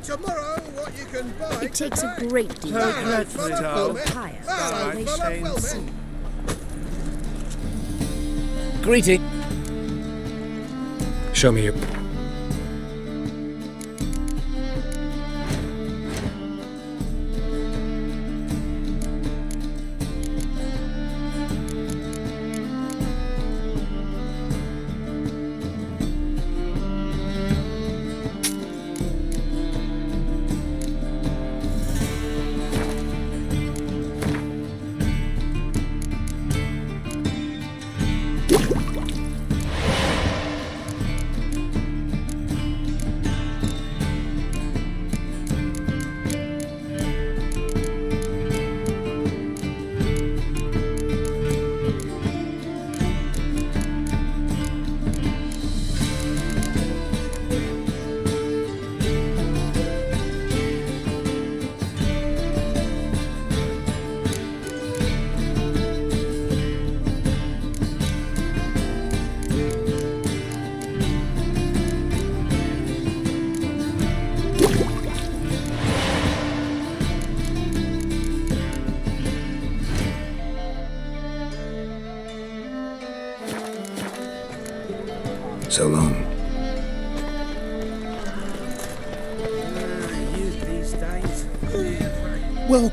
tomorrow what you can buy. It takes a great deal How of dreadfully dull. higher By salvation. Saints. Greeting. Show me your... So long. Youth these days. Well...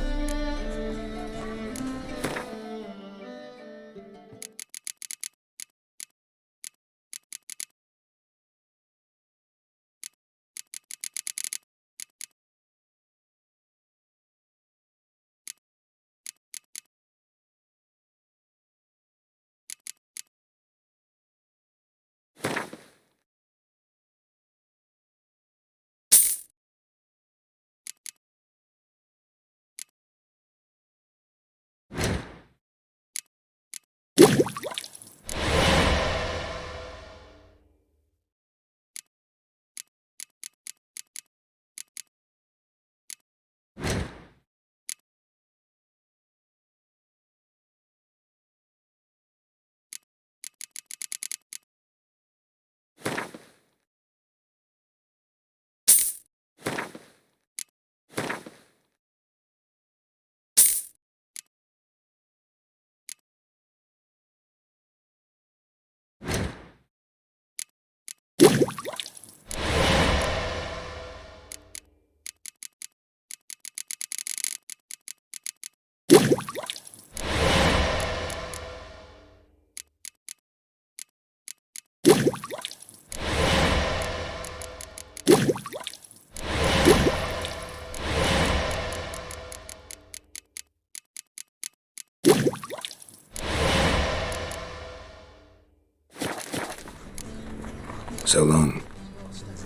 So long.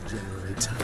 Generally town.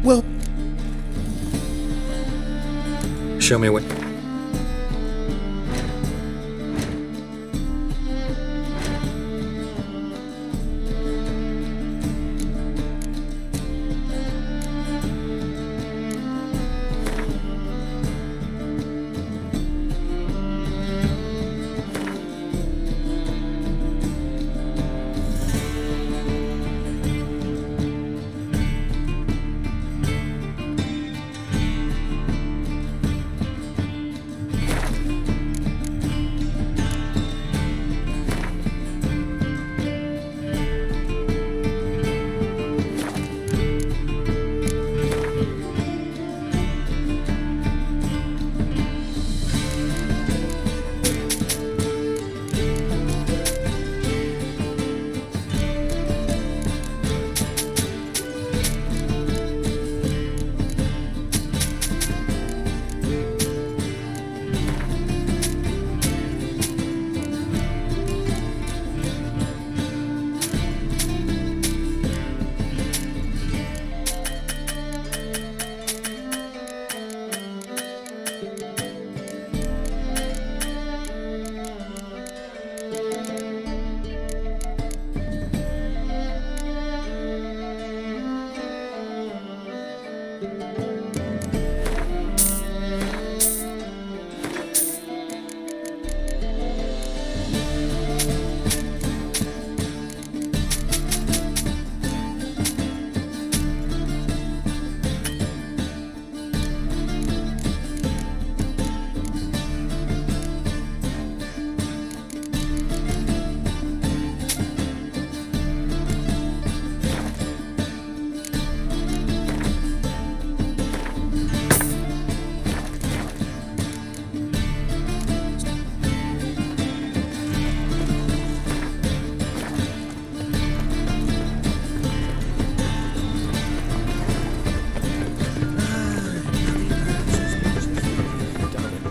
Well... Show me what...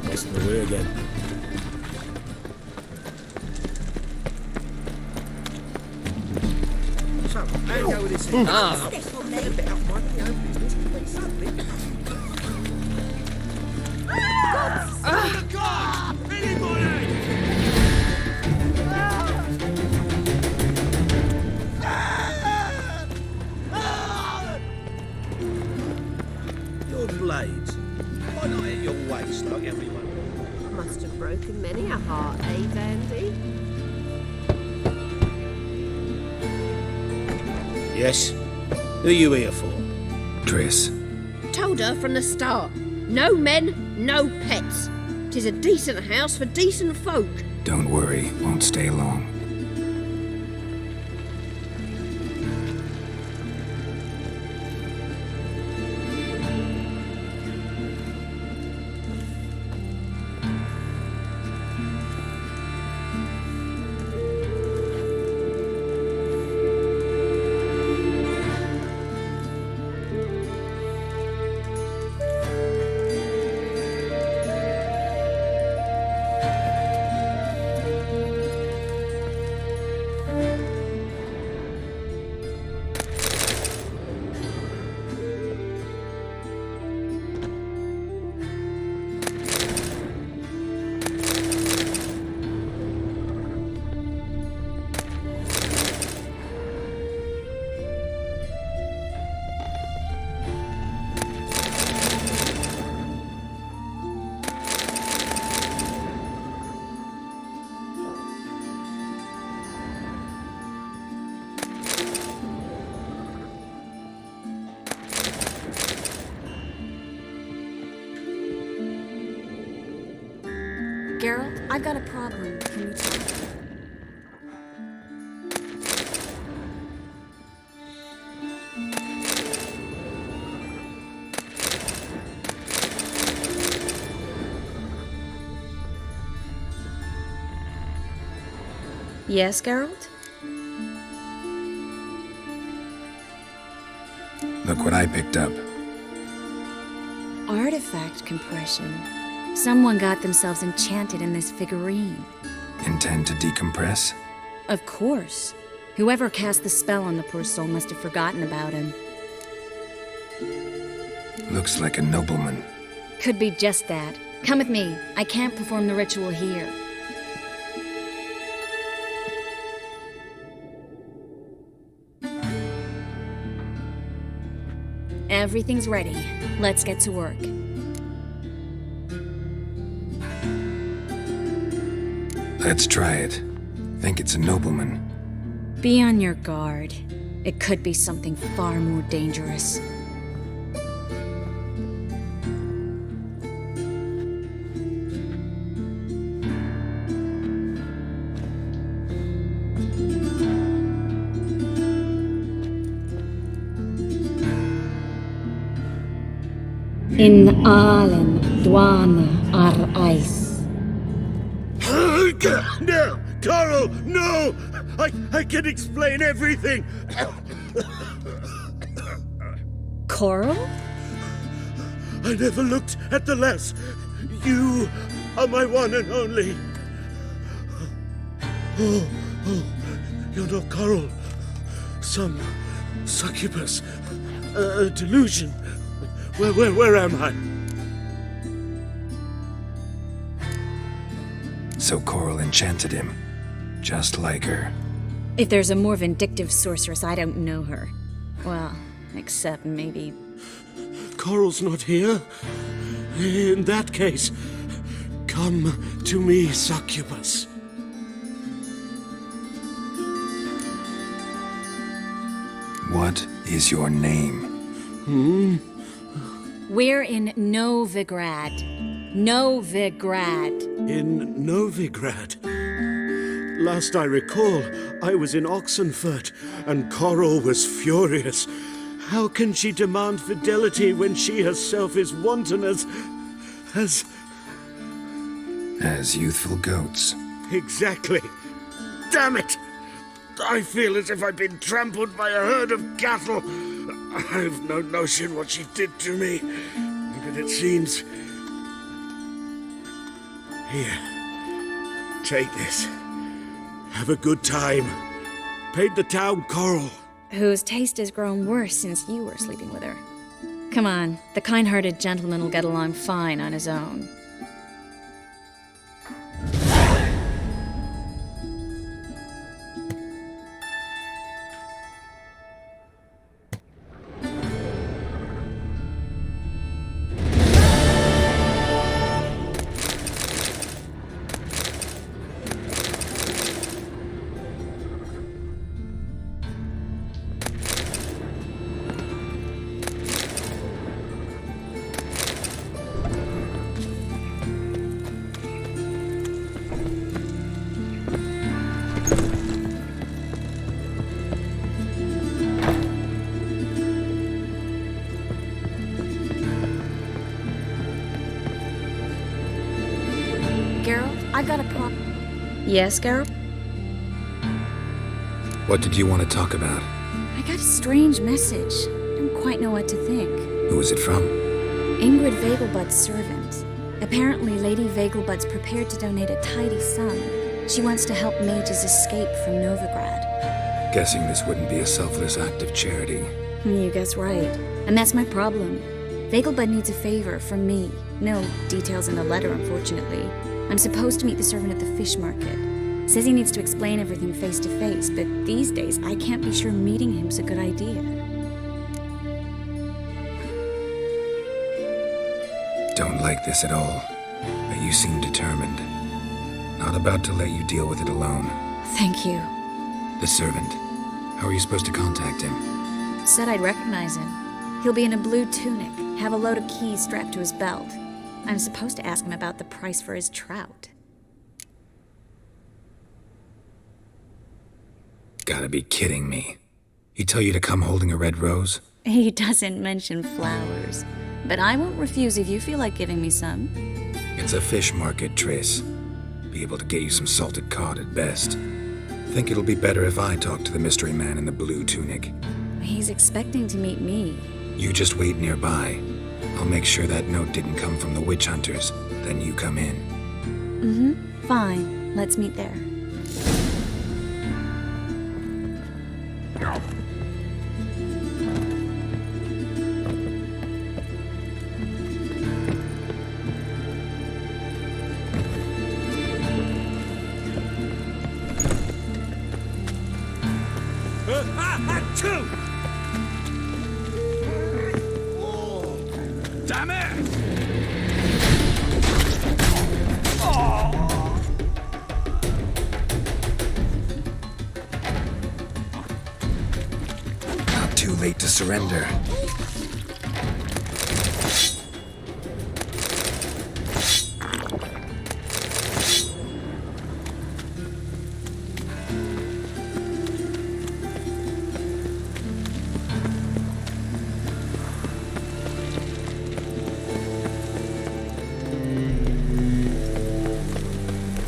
Busting away again. So, how you go with this? Ah, A bit out my own business, but suddenly. Your blades. Why not at your waist like everyone? Must have broken many a heart, eh, Dandy? Yes? Who are you here for? Triss. Told her from the start. No men, no pets. 'Tis a decent house for decent folk. Don't worry, won't stay long. Geralt, I've got a problem. Can you talk? Yes, Geralt? Look what I picked up. Artifact compression. Someone got themselves enchanted in this figurine. Intend to decompress? Of course. Whoever cast the spell on the poor soul must have forgotten about him. Looks like a nobleman. Could be just that. Come with me. I can't perform the ritual here. Everything's ready. Let's get to work. Let's try it. Think it's a nobleman. Be on your guard. It could be something far more dangerous. In Allen Dwana ar Ice. No! Carl, no! I can explain everything! Coral? I never looked at the lass. You are my one and only. Oh, you're not Coral. Some succubus. A delusion. Where am I? So Coral enchanted him. Just like her. If there's a more vindictive sorceress, I don't know her. Well, except maybe... Coral's not here. In that case, come to me, succubus. What is your name? We're in Novigrad. Novigrad. In Novigrad. Last I recall, I was in Oxenfurt, and Coral was furious. How can she demand fidelity when she herself is wanton as As youthful goats. Exactly. Damn it! I feel as if I've been trampled by a herd of cattle. I've no notion what she did to me, but it seems... Here, take this. Have a good time. Paid the town Coral. Whose taste has grown worse since you were sleeping with her. Come on, the kind-hearted gentleman will get along fine on his own. Geralt, I got a problem. Yes, Geralt? What did you want to talk about? I got a strange message. Don't quite know what to think. Who was it from? Ingrid Vegelbud's servant. Apparently, Lady Vegelbud's prepared to donate a tidy sum. She wants to help mages escape from Novigrad. Guessing this wouldn't be a selfless act of charity. You guess right. And that's my problem. Vegelbud needs a favor from me. No details in the letter, unfortunately. I'm supposed to meet the servant at the fish market. Says he needs to explain everything face to face, but these days I can't be sure meeting him's a good idea. Don't like this at all, but you seem determined. Not about to let you deal with it alone. Thank you. The servant. How are you supposed to contact him? Said I'd recognize him. He'll be in a blue tunic, have a load of keys strapped to his belt. I'm supposed to ask him about the price for his trout. Gotta be kidding me. He tell you to come holding a red rose? He doesn't mention flowers, but I won't refuse if you feel like giving me some. It's a fish market, Triss. Be able to get you some salted cod at best. Think it'll be better if I talk to the mystery man in the blue tunic. He's expecting to meet me. You just wait nearby. I'll make sure that note didn't come from the witch hunters. Then you come in. Fine. Let's meet there. Damn it! Not too late to surrender.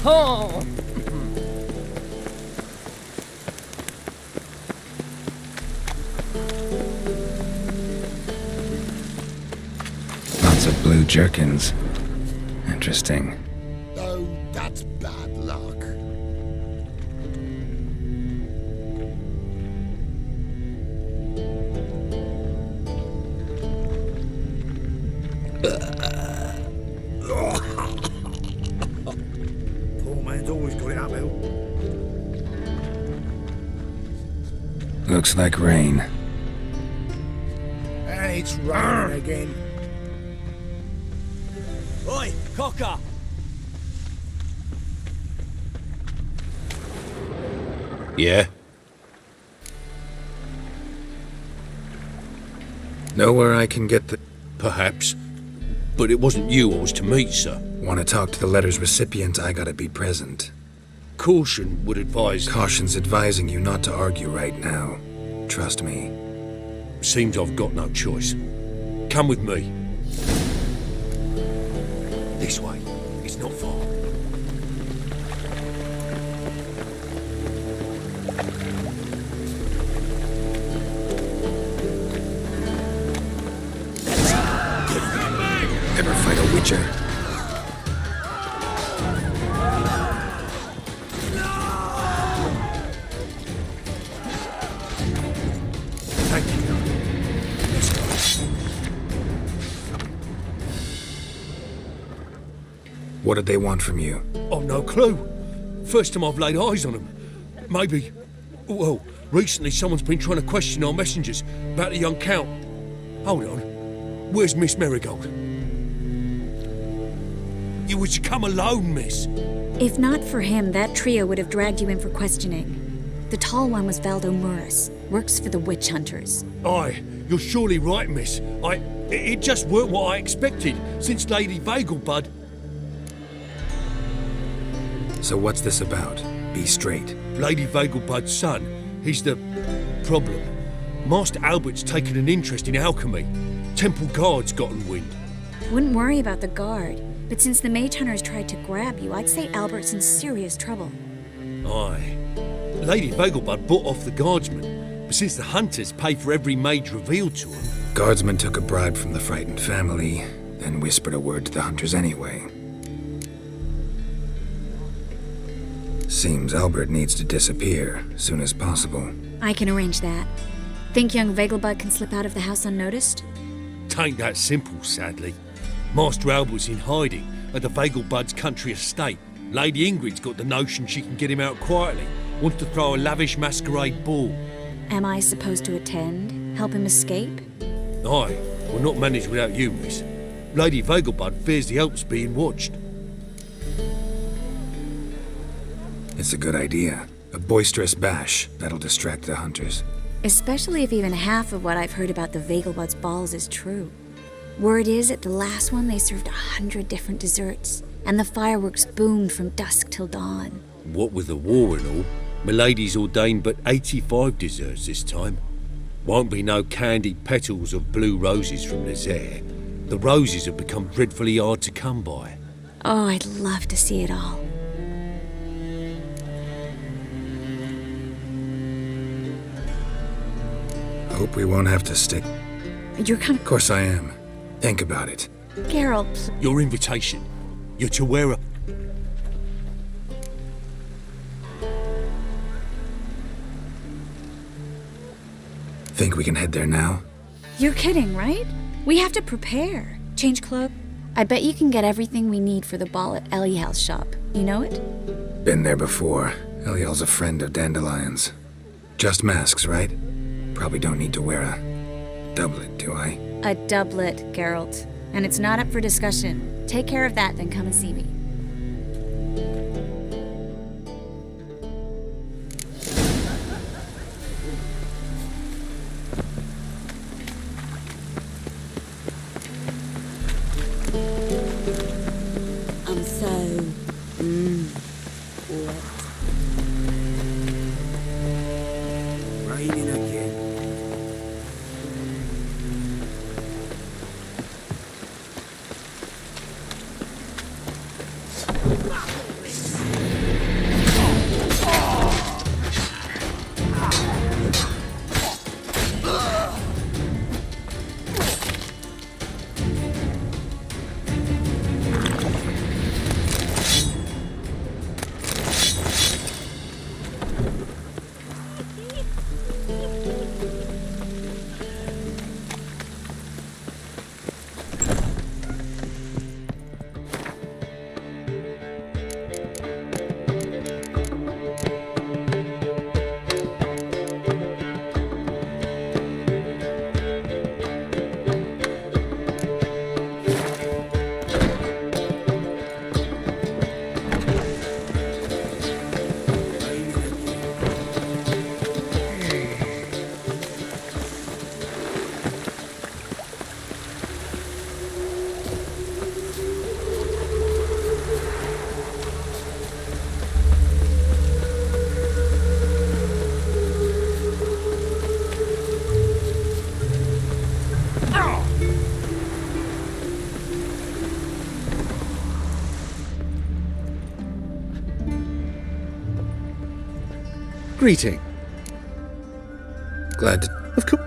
Oh! Lots of blue jerkins. Interesting. Oh, that's bad luck. Poor man's always got it uphill. Looks like rain. And it's raining again. Oi, Cocker! Yeah? Know where I can get the... Perhaps. But it wasn't you I was to meet, sir. Want to talk to the letter's recipient, I gotta be present. Caution would advise... Caution's advising you not to argue right now. Trust me. Seems I've got no choice. Come with me. This way. It's not far. Ever fight a witcher? Thank you. Let's go. What did they want from you? I've no clue. First time I've laid eyes on them. Maybe... Well, recently someone's been trying to question our messengers about the young Count. Hold on. Where's Miss Marigold? You was to come alone, miss. If not for him, that trio would have dragged you in for questioning. The tall one was Valdo Murris, works for the witch hunters. Aye, you're surely right, miss. It just weren't what I expected, since Lady Vegelbud... So what's this about? Be straight. Lady Vegelbud's son, he's the... problem. Master Albert's taken an interest in alchemy. Temple Guard's gotten wind. Wouldn't worry about the guard, but since the mage hunters tried to grab you, I'd say Albert's in serious trouble. Aye. Lady Vegelbud bought off the guardsmen, but since the hunters pay for every mage revealed to them... Guardsman took a bribe from the frightened family, then whispered a word to the hunters anyway. Seems Albert needs to disappear soon as possible. I can arrange that. Think young Vegelbud can slip out of the house unnoticed? Tain't that simple, sadly. Master Albert's in hiding at the Vegelbud's country estate. Lady Ingrid's got the notion she can get him out quietly. Wants to throw a lavish masquerade ball. Am I supposed to attend? Help him escape? Aye, we'll not manage without you, miss. Lady Vegelbud fears the Alps being watched. It's a good idea. A boisterous bash that'll distract the hunters. Especially if even half of what I've heard about the Vegelbud's balls is true. Word is, at the last one they served 100 different desserts, and the fireworks boomed from dusk till dawn. What with the war and all, Milady's ordained but 85 desserts this time. Won't be no candied petals of blue roses from Nazaire. The roses have become dreadfully hard to come by. Oh, I'd love to see it all. Hope we won't have to stick. You're coming... Of course I am. Think about it. Geralt, Your invitation. You're to wear a... Think we can head there now? you're kidding, right? We have to prepare. Change clothes. I bet you can get everything we need for the ball at Eliel's shop. You know it? Been there before. Eliel's a friend of Dandelion's. Just masks, right? Probably don't need to wear a doublet, do I? A doublet, Geralt. And it's not up for discussion. Take care of that, then come and see me. I'm so... wet. Raining again. Greeting. Glad to... Of course.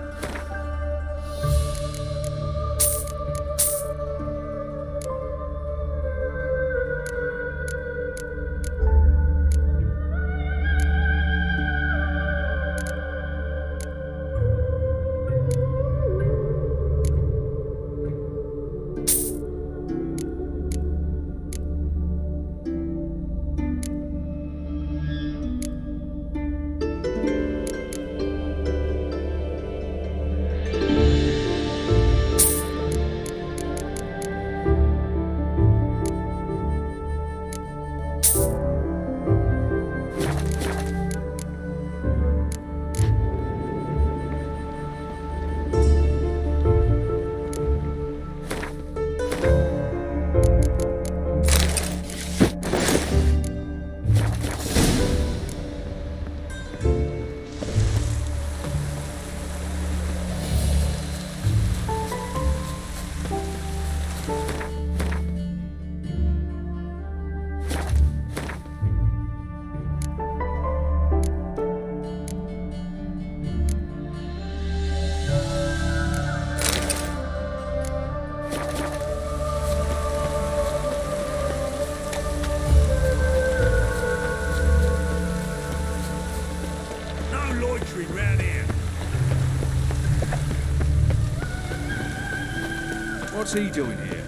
What's he doing here?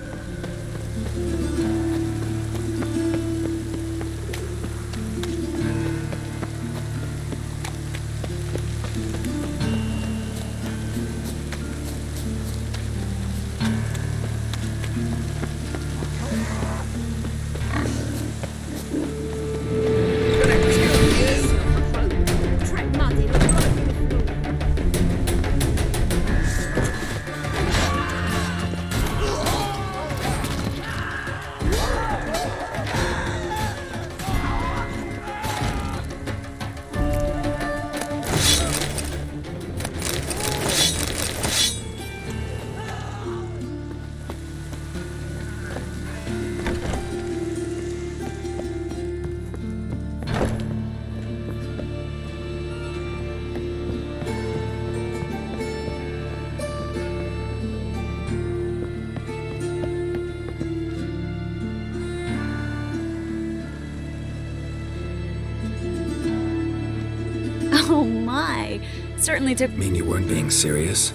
Oh my. Certainly took... Mean you weren't being serious?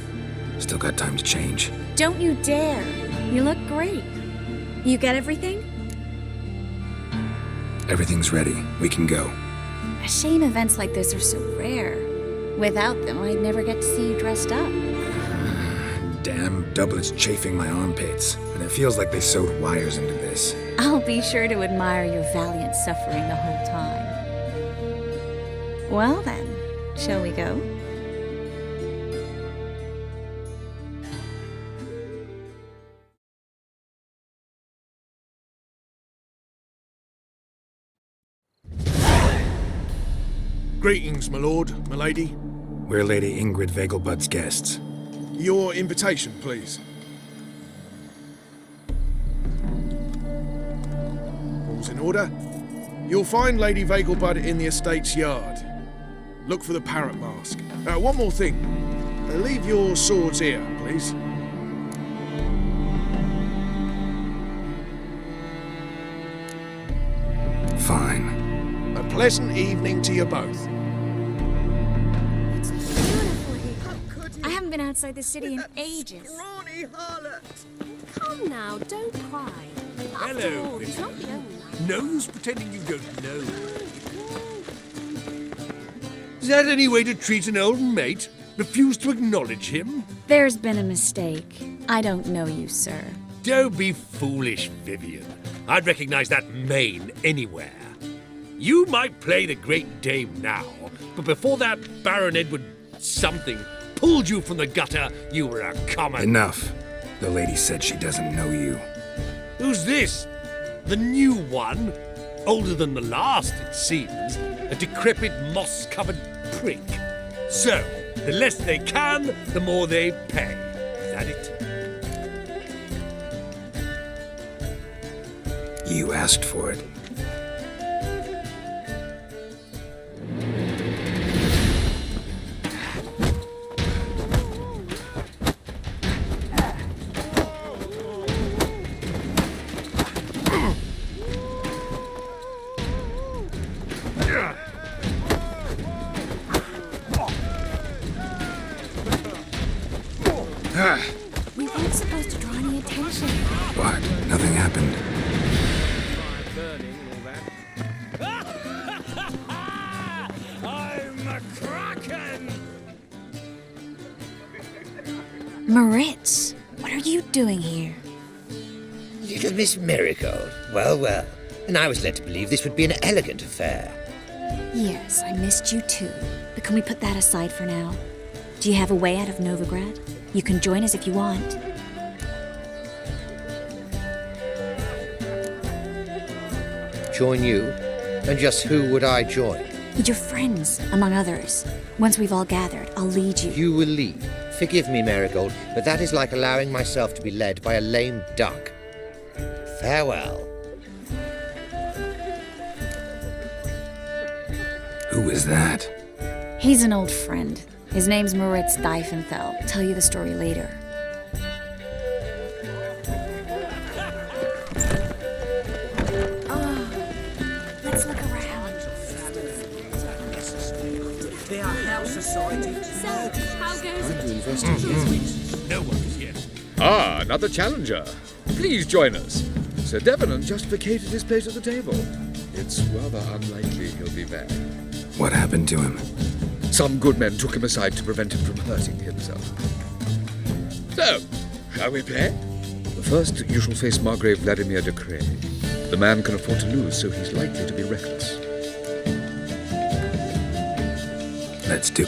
Still got time to change. Don't you dare. You look great. You get everything? Everything's ready. We can go. A shame events like this are so rare. Without them, I'd never get to see you dressed up. Damn doublets chafing my armpits, and it feels like they sewed wires into this. I'll be sure to admire your valiant suffering the whole time. Well then, shall we go? Greetings, my lord, my lady. We're Lady Ingrid Vegelbud's guests. Your invitation, please. All's in order. You'll find Lady Vegelbud in the estate's yard. Look for the parrot mask. One more thing. Leave your swords here, please. Fine. A pleasant evening to you both. I haven't been outside the city in ages. Scrawny harlot! Come now, don't cry. Hello, He's not the only one. No use pretending you don't know. Is that any way to treat an old mate? Refuse to acknowledge him? There's been a mistake. I don't know you, sir. Don't be foolish, Vivian. I'd recognize that mane anywhere. You might play the Great Dame now, but before that Baron Edward something pulled you from the gutter, you were a common... Enough. The lady said she doesn't know you. Who's this? The new one? Older than the last, it seems. A decrepit, moss-covered prick. So, the less they can, the more they pay. Is that it? You asked for it. What? Nothing happened. I'm a kraken! Moritz, what are you doing here? Little Miss Marigold. Well, well. And I was led to believe this would be an elegant affair. Yes, I missed you too. But can we put that aside for now? Do you have a way out of Novigrad? You can join us if you want. Join you? And just who would I join? Your friends, among others. Once we've all gathered, I'll lead you. You will lead. Forgive me, Marigold, but that is like allowing myself to be led by a lame duck. Farewell. Who is that? He's an old friend. His name's Moritz Diefenthal. I'll tell you the story later. Let's look around. They are house society. So, how goes it? No worries, yes. Ah, another challenger. Please join us. Sir Devenant just vacated his place at the table. It's rather unlikely he'll be back. What happened to him? Some good men took him aside to prevent him from hurting himself. So, shall we play? First, you shall face Margrave Vladimir de Cray. The man can afford to lose, so he's likely to be reckless. Let's do.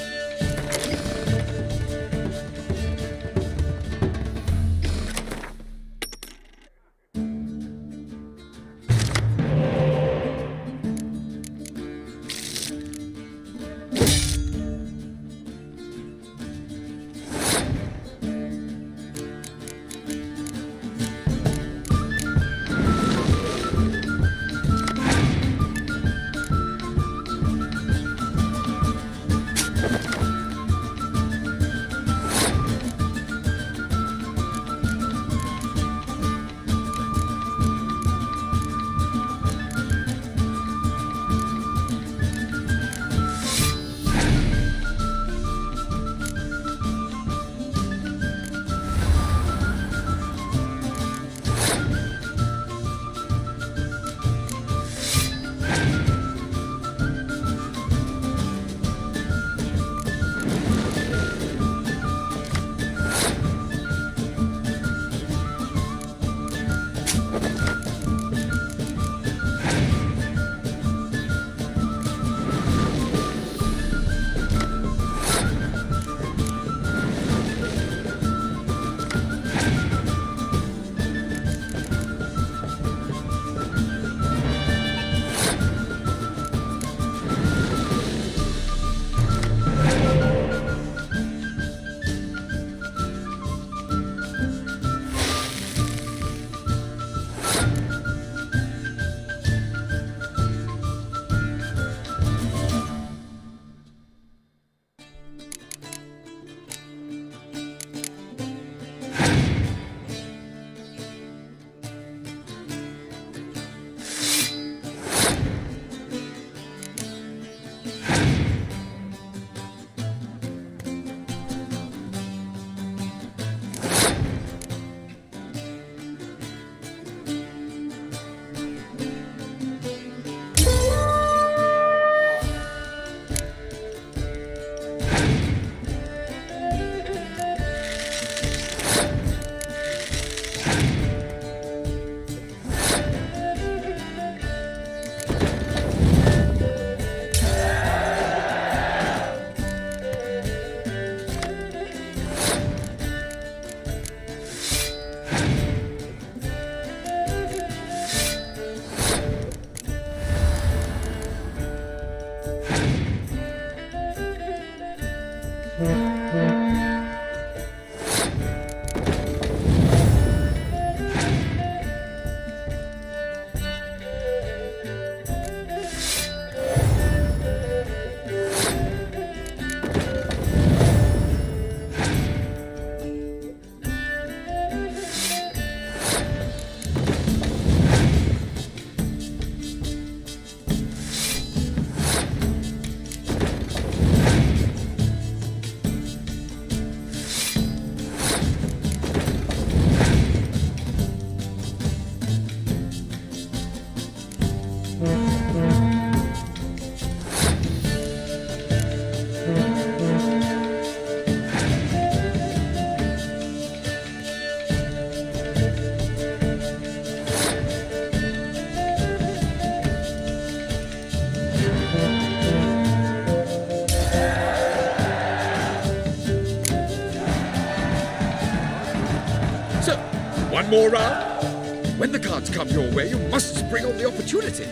more round? When the cards come your way, you must spring on the opportunity.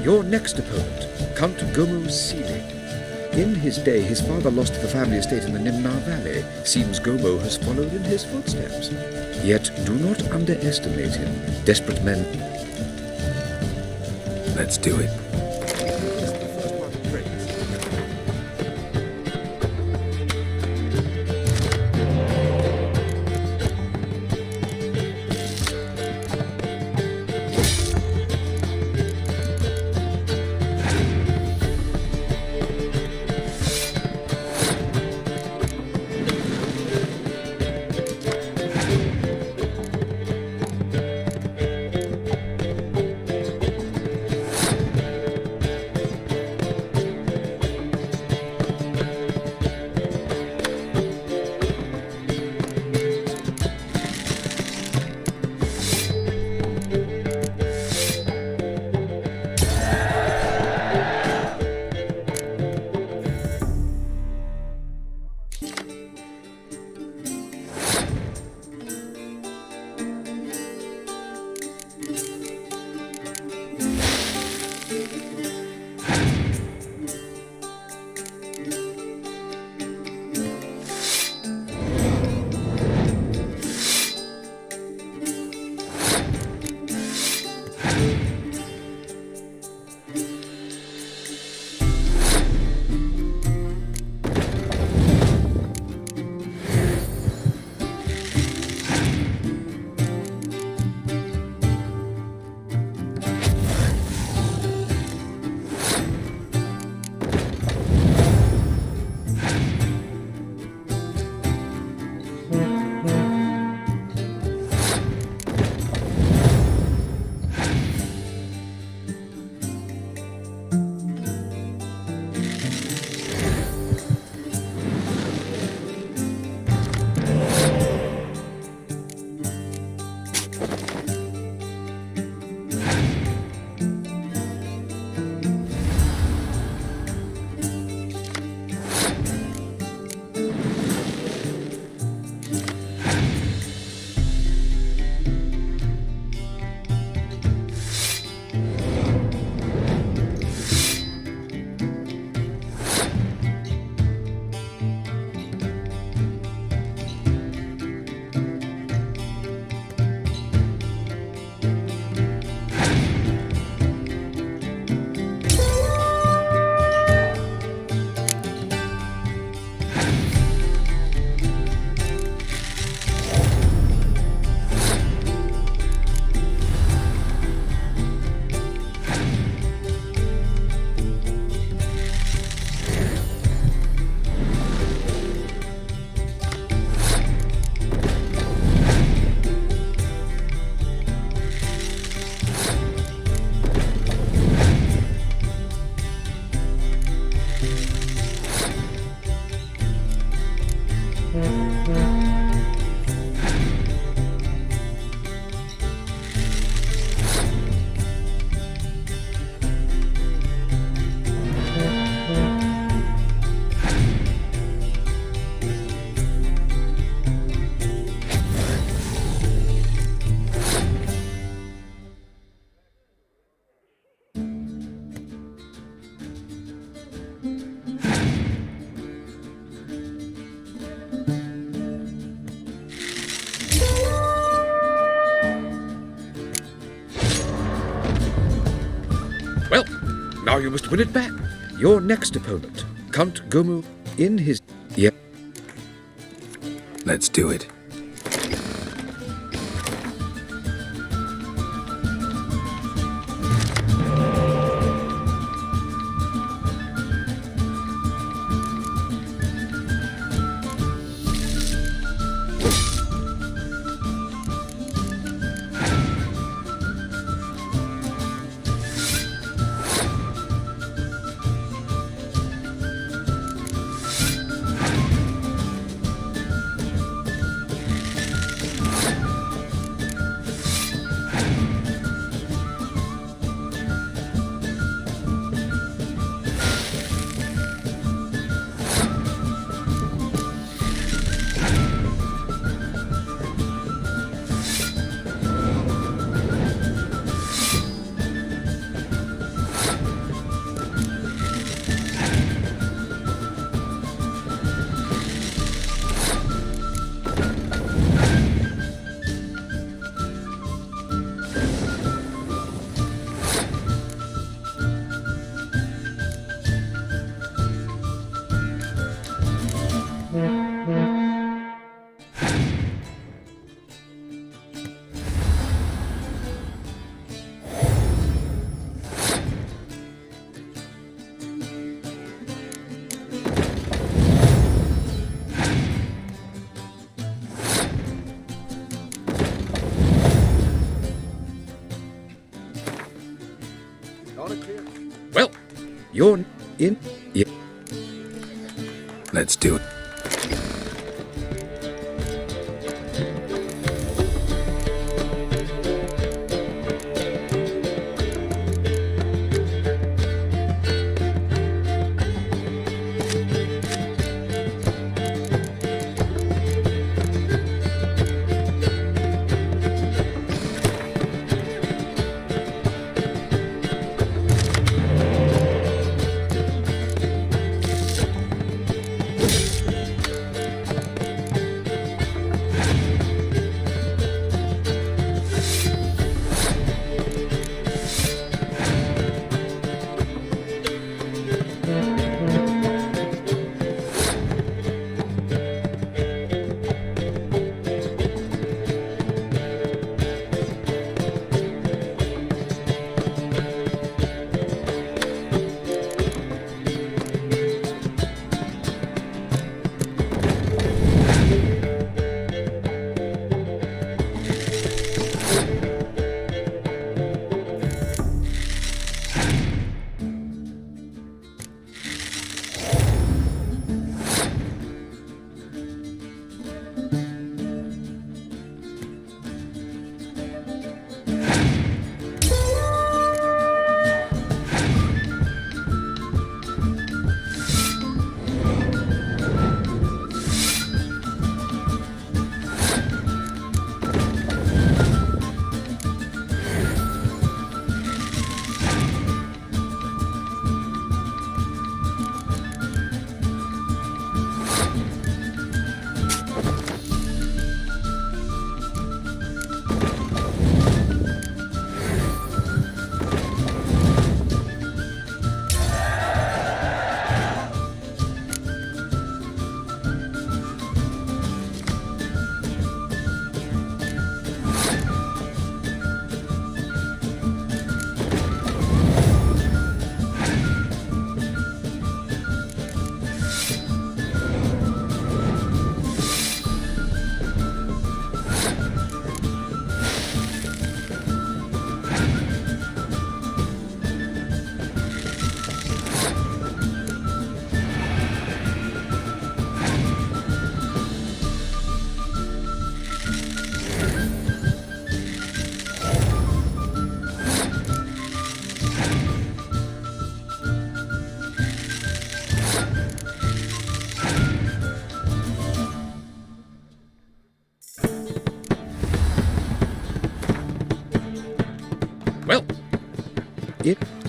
Your next opponent, Count Gomu Seelig. In his day, his father lost the family estate in the Nimnar Valley. Seems Gomo has followed in his footsteps. Yet do not underestimate him. Desperate men... Let's do it. Now you must win it back. Your next opponent, Count Gomu, in his... Yeah. Let's do it. You're in? Yeah. Let's do it.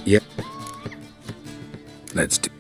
Yep. Let's do.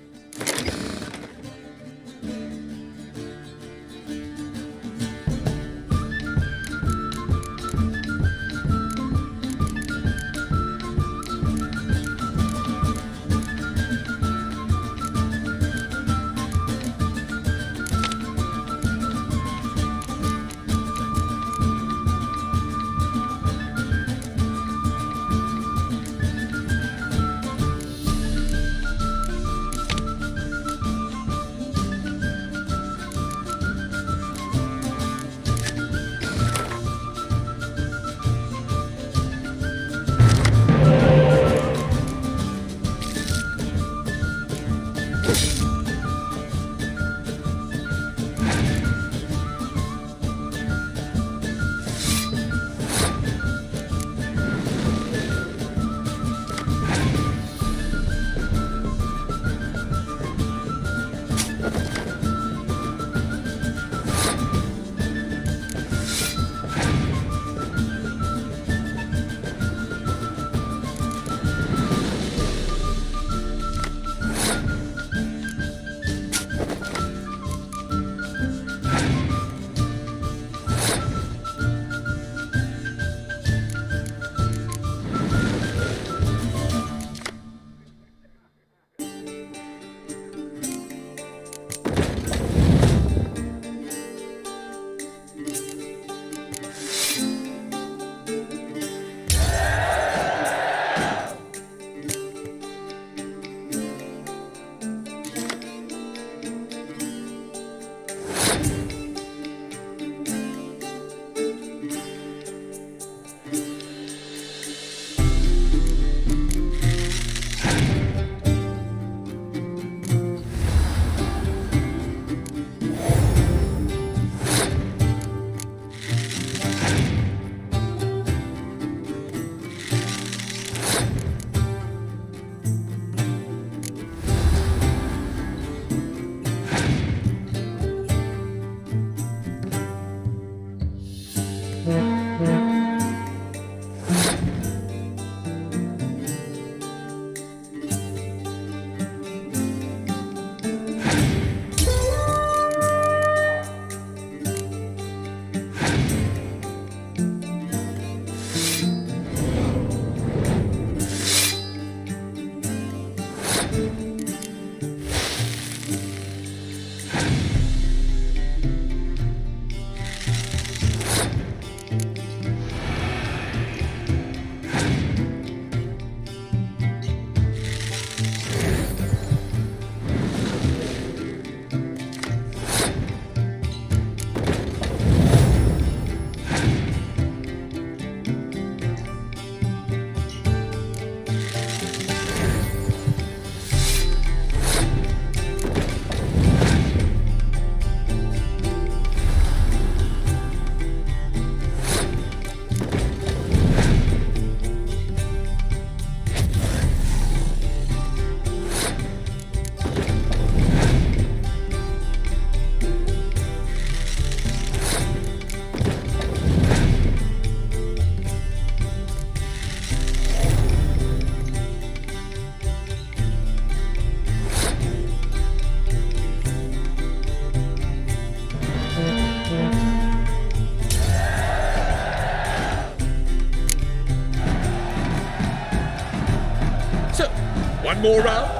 One more round?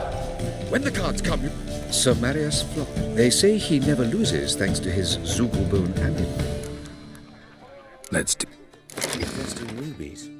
When the cards come, you... Sir Marius Flock. They say he never loses thanks to his Zugelbone amulet. Let's do... Investing rubies.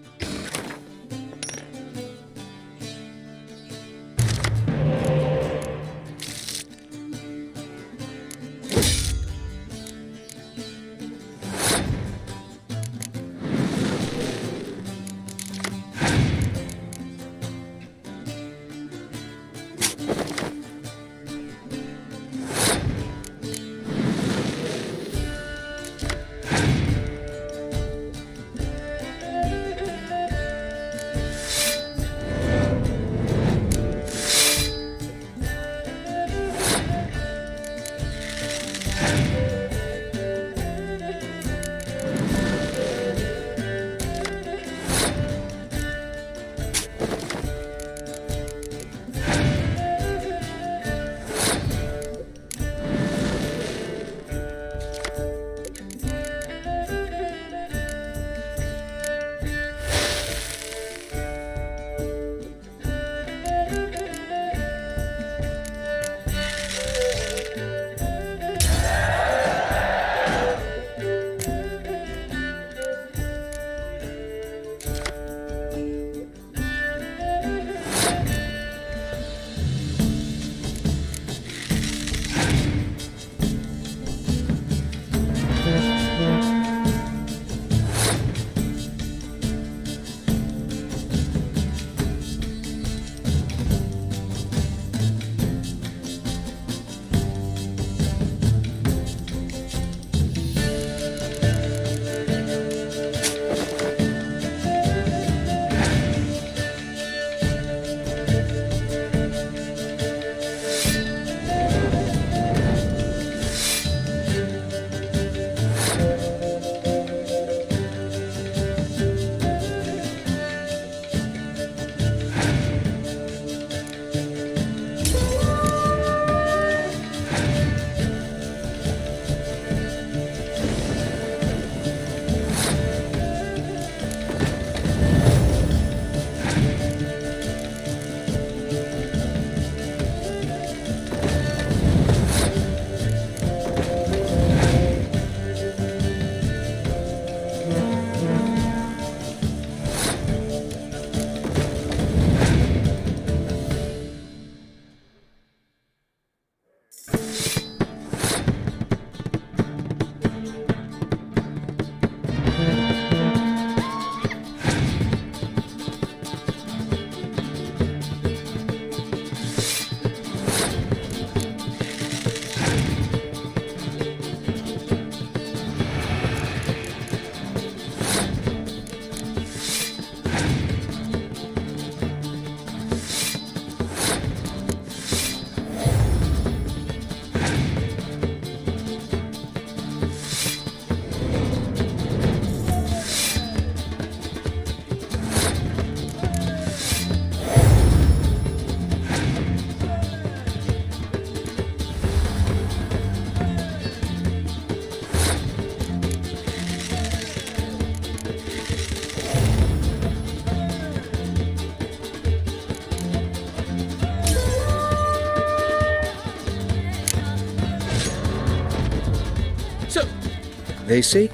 They say...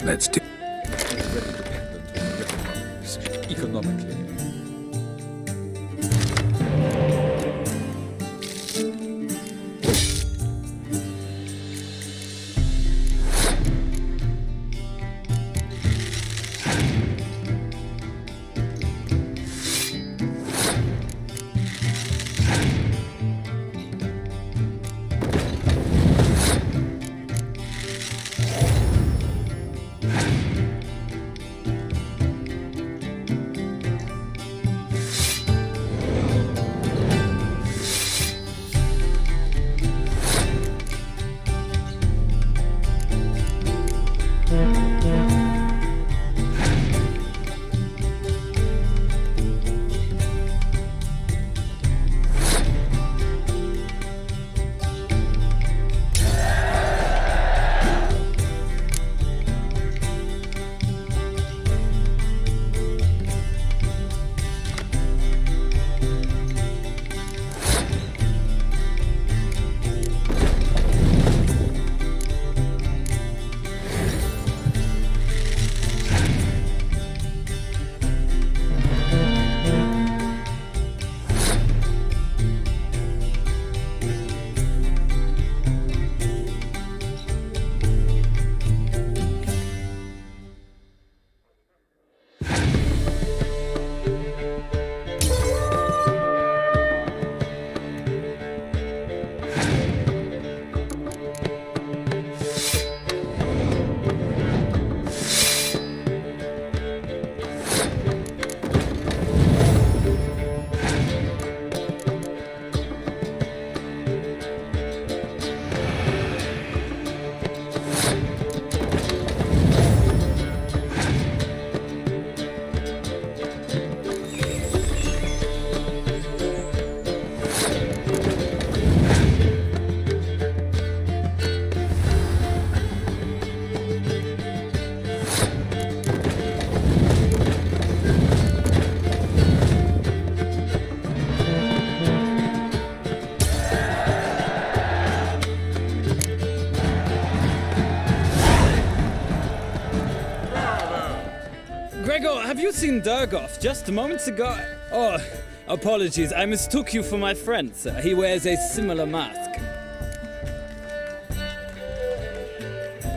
Let's do... Economically. Gregor, have you seen Durgoff just moments ago? Oh, apologies, I mistook you for my friend, sir. He wears a similar mask.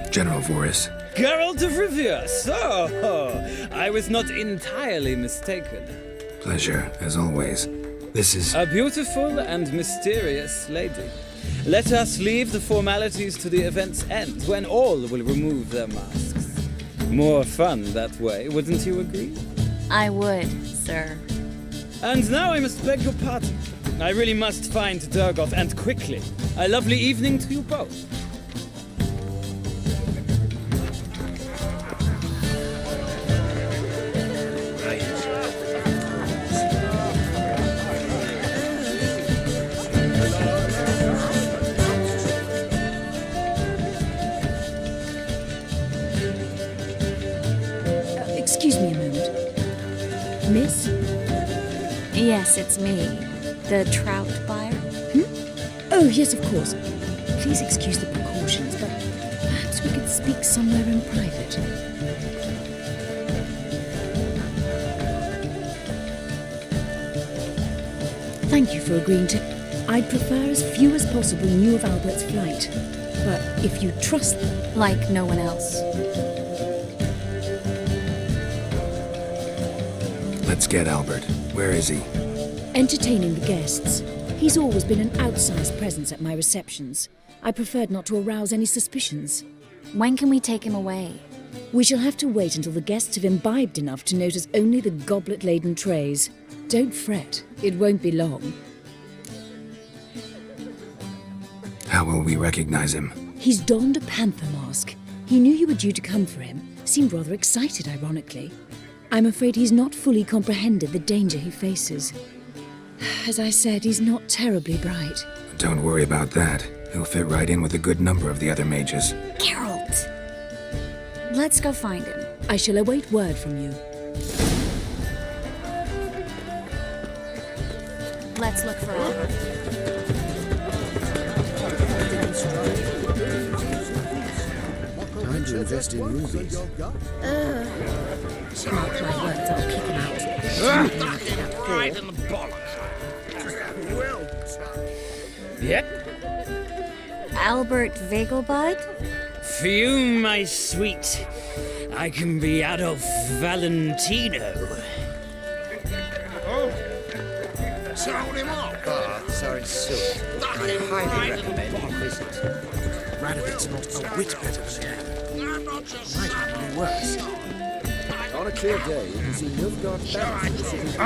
General Voris. Geralt of Rivia, so I was not entirely mistaken. Pleasure, as always. This is... A beautiful and mysterious lady. Let us leave the formalities to the event's end, when all will remove their masks. More fun that way, wouldn't you agree? I would, sir. And now I must beg your pardon. I really must find Durgoff, and quickly. A lovely evening to you both. Excuse me a moment. Miss? Yes, it's me. The trout buyer? Oh, yes, of course. Please excuse the precautions, but perhaps we could speak somewhere in private. Thank you for agreeing to... I'd prefer as few as possible knew of Albert's flight. But if you trust them... Like no one else. Let's get Albert. Where is he? Entertaining the guests. He's always been an outsized presence at my receptions. I preferred not to arouse any suspicions. When can we take him away? We shall have to wait until the guests have imbibed enough to notice only the goblet-laden trays. Don't fret. It won't be long. How will we recognize him? He's donned a panther mask. He knew you were due to come for him. Seemed rather excited, ironically. I'm afraid he's not fully comprehended the danger he faces. As I said, he's not terribly bright. Don't worry about that. He'll fit right in with a good number of the other mages. Geralt! Let's go find him. I shall await word from you. Let's look for Albert. Time to invest in rubies. Mark my words, I'll kick him out. Right in the bollocks. Yep. Albert Vegelbud? Fume, my sweet. I can be Adolf Valentino. Sold him off. Baths are in silk. I highly recommend you visit. Radovid's not a whit better than him. Might even be worse. On a clear day, you can see Nilfgaard's banners in the city hall.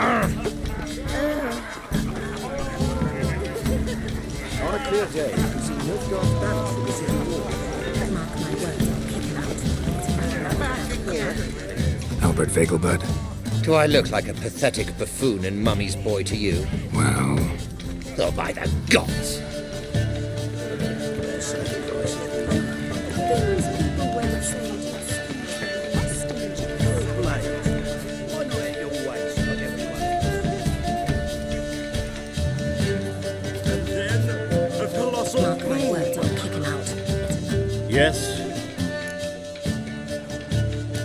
On a clear day, you can see Nilfgaard's banners in the city hall. Mark my words, Albert Vegelbud? Do I look like a pathetic buffoon and mummy's boy to you? Well... Oh, by the gods! Mark my words, I'll kick him out. Yes?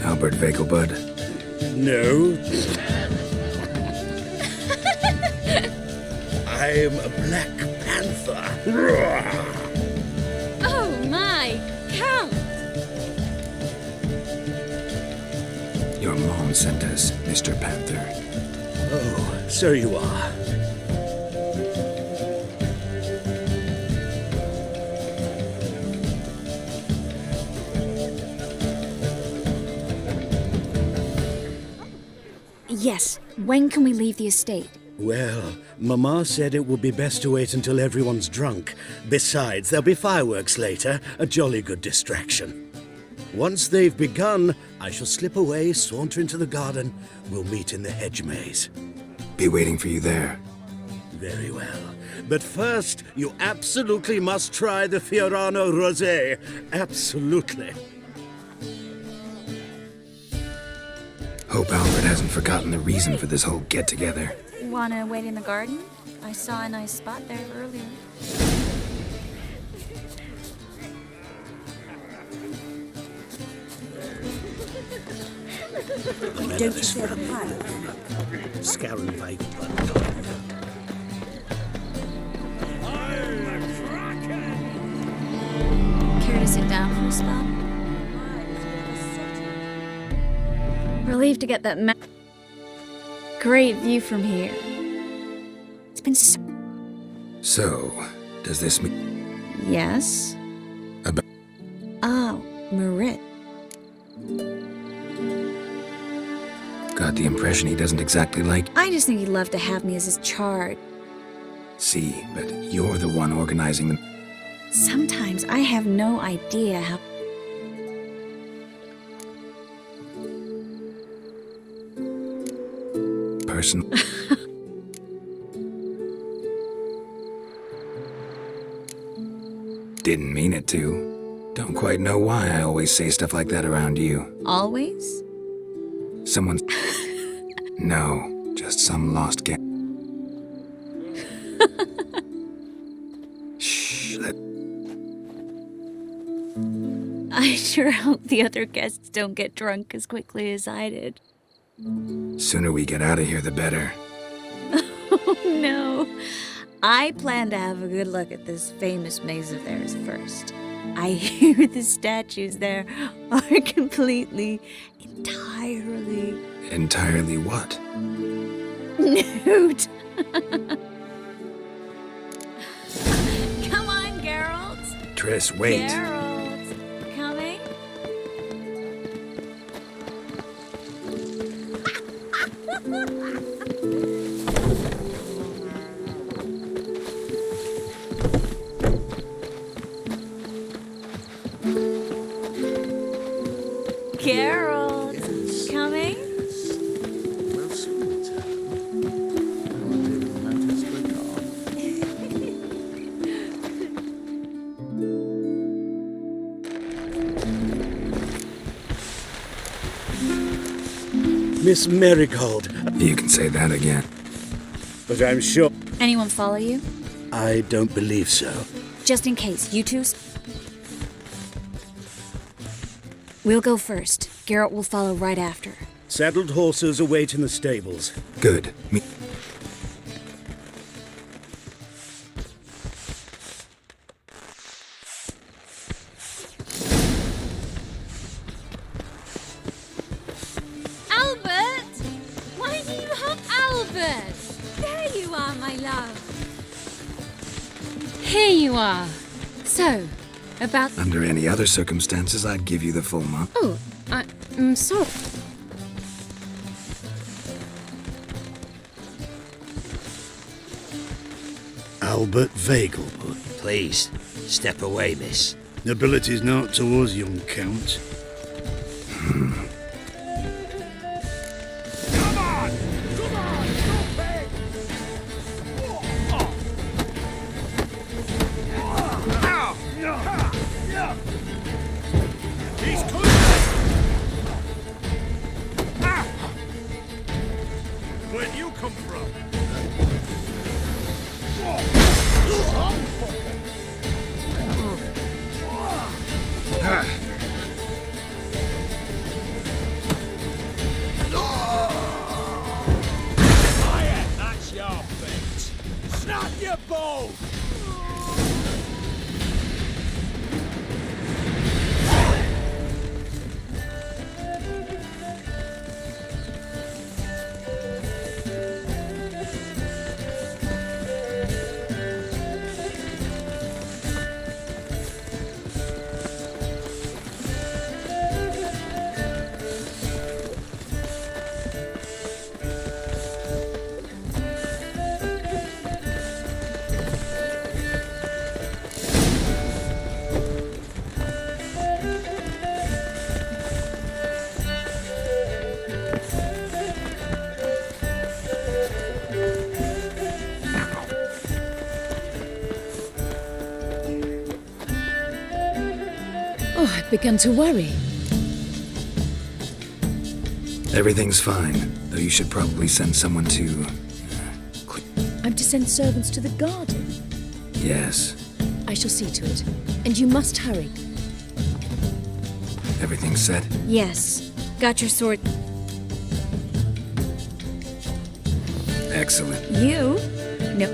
Albert Vegelbud? No. I'm a Black Panther. Oh my! Count! Your mom sent us, Mr. Panther. Oh, so you are. Yes. When can we leave the estate? Well, Mama said it would be best to wait until everyone's drunk. Besides, there'll be fireworks later, a jolly good distraction. Once they've begun, I shall slip away, saunter into the garden. We'll meet in the hedge maze. Be waiting for you there. Very well. But first, you absolutely must try the Fiorano Rosé. Absolutely. Hope Albert hasn't forgotten the reason for this whole get-together. Wanna wait in the garden? I saw a nice spot there earlier. Remember Don't you this fear the from pirate? Scaran Vegelbud. Care to sit down for a spell? Relieved to get that great view from here. It's been so... So, does this mean... Yes? About... Oh, Marit. Got the impression he doesn't exactly like... I just think he'd love to have me as his charge. See, but you're the one organizing the... Sometimes I have no idea how... person... Didn't mean it to. Don't quite know why I always say stuff like that around you. Always? Someone's... No, just some lost guest. Shh, I sure hope the other guests don't get drunk as quickly as I did. Sooner we get out of here, the better. Oh no. I plan to have a good look at this famous maze of theirs first. I hear the statues there are completely, entirely... Entirely what? Nude. Come on, Geralt. Triss, wait. Geralt, coming? Geralt, coming? Well, sweet. Miss Marigold. You can say that again. But I'm sure... Anyone follow you? I don't believe so. Just in case, you two... We'll go first. Geralt will follow right after. Saddled horses await in the stables. Good. Albert! Why do you have Albert? There you are, my love. Here you are. So, about... Under any other circumstances, I'd give you the full month. Oh, I'm sorry. Albert Vegelbud. Please, step away, miss. Nobility's not towards young Count. Where'd you come from? Quiet, that's your fate. Snap your bow! Oh, I've begun to worry. Everything's fine, though you should probably send someone to... I'm to send servants to the garden. Yes, I shall see to it. And you must hurry. everything's set. Yes. Got your sword. Excellent. You? No.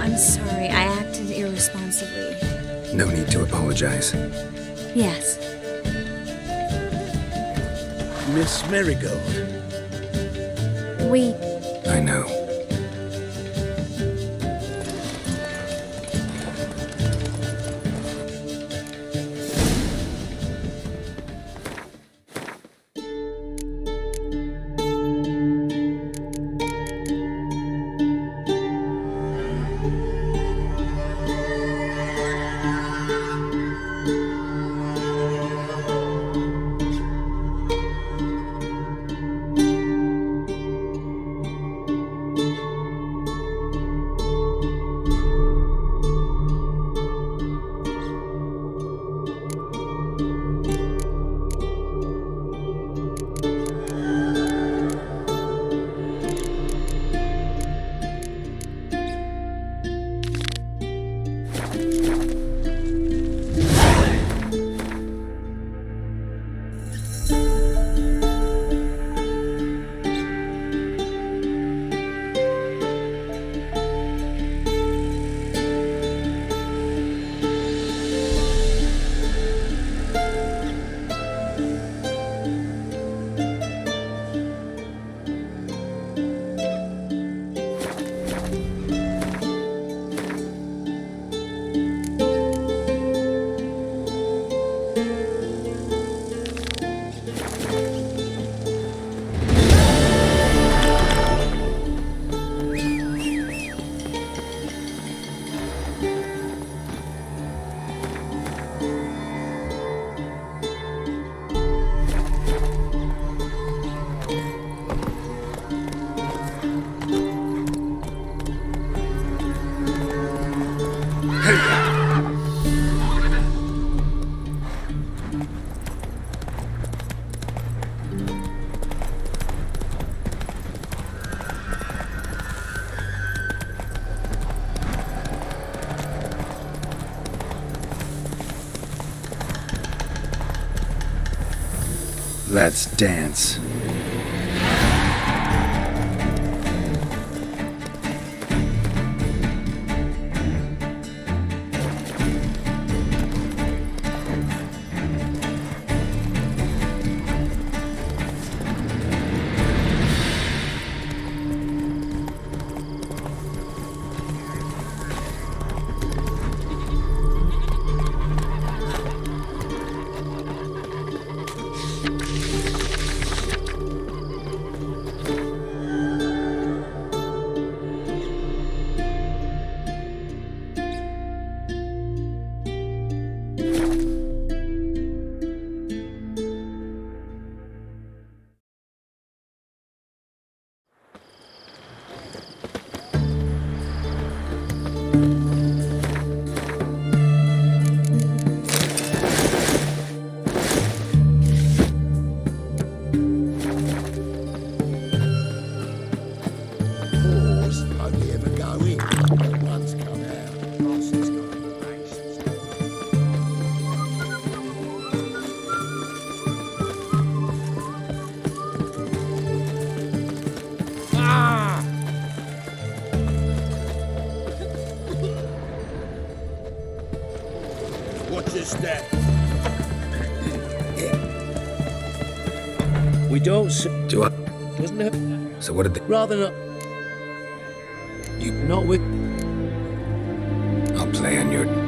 I'm sorry, I acted irresponsibly. No need to apologize. Yes. Miss Marigold. I know. Let's dance. We don't. Do I? Wasn't it? So what did they? Rather not. You not with. I'll play on your.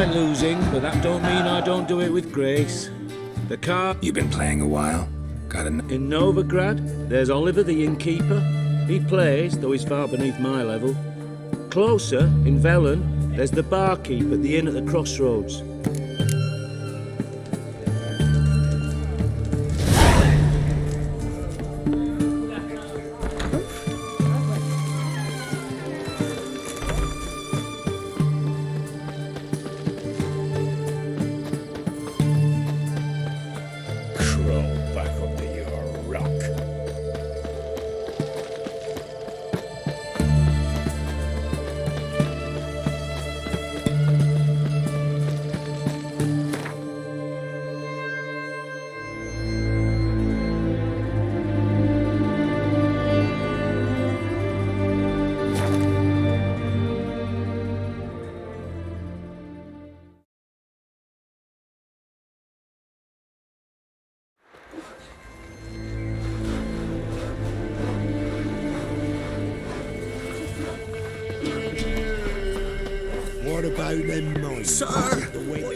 like losing, but that don't mean I don't do it with grace. The car... You've been playing a while? Got an... In Novigrad, there's Oliver the innkeeper. He plays, though he's far beneath my level. Closer, in Velen, there's the barkeep at the inn at the crossroads. What about them mines? Sir!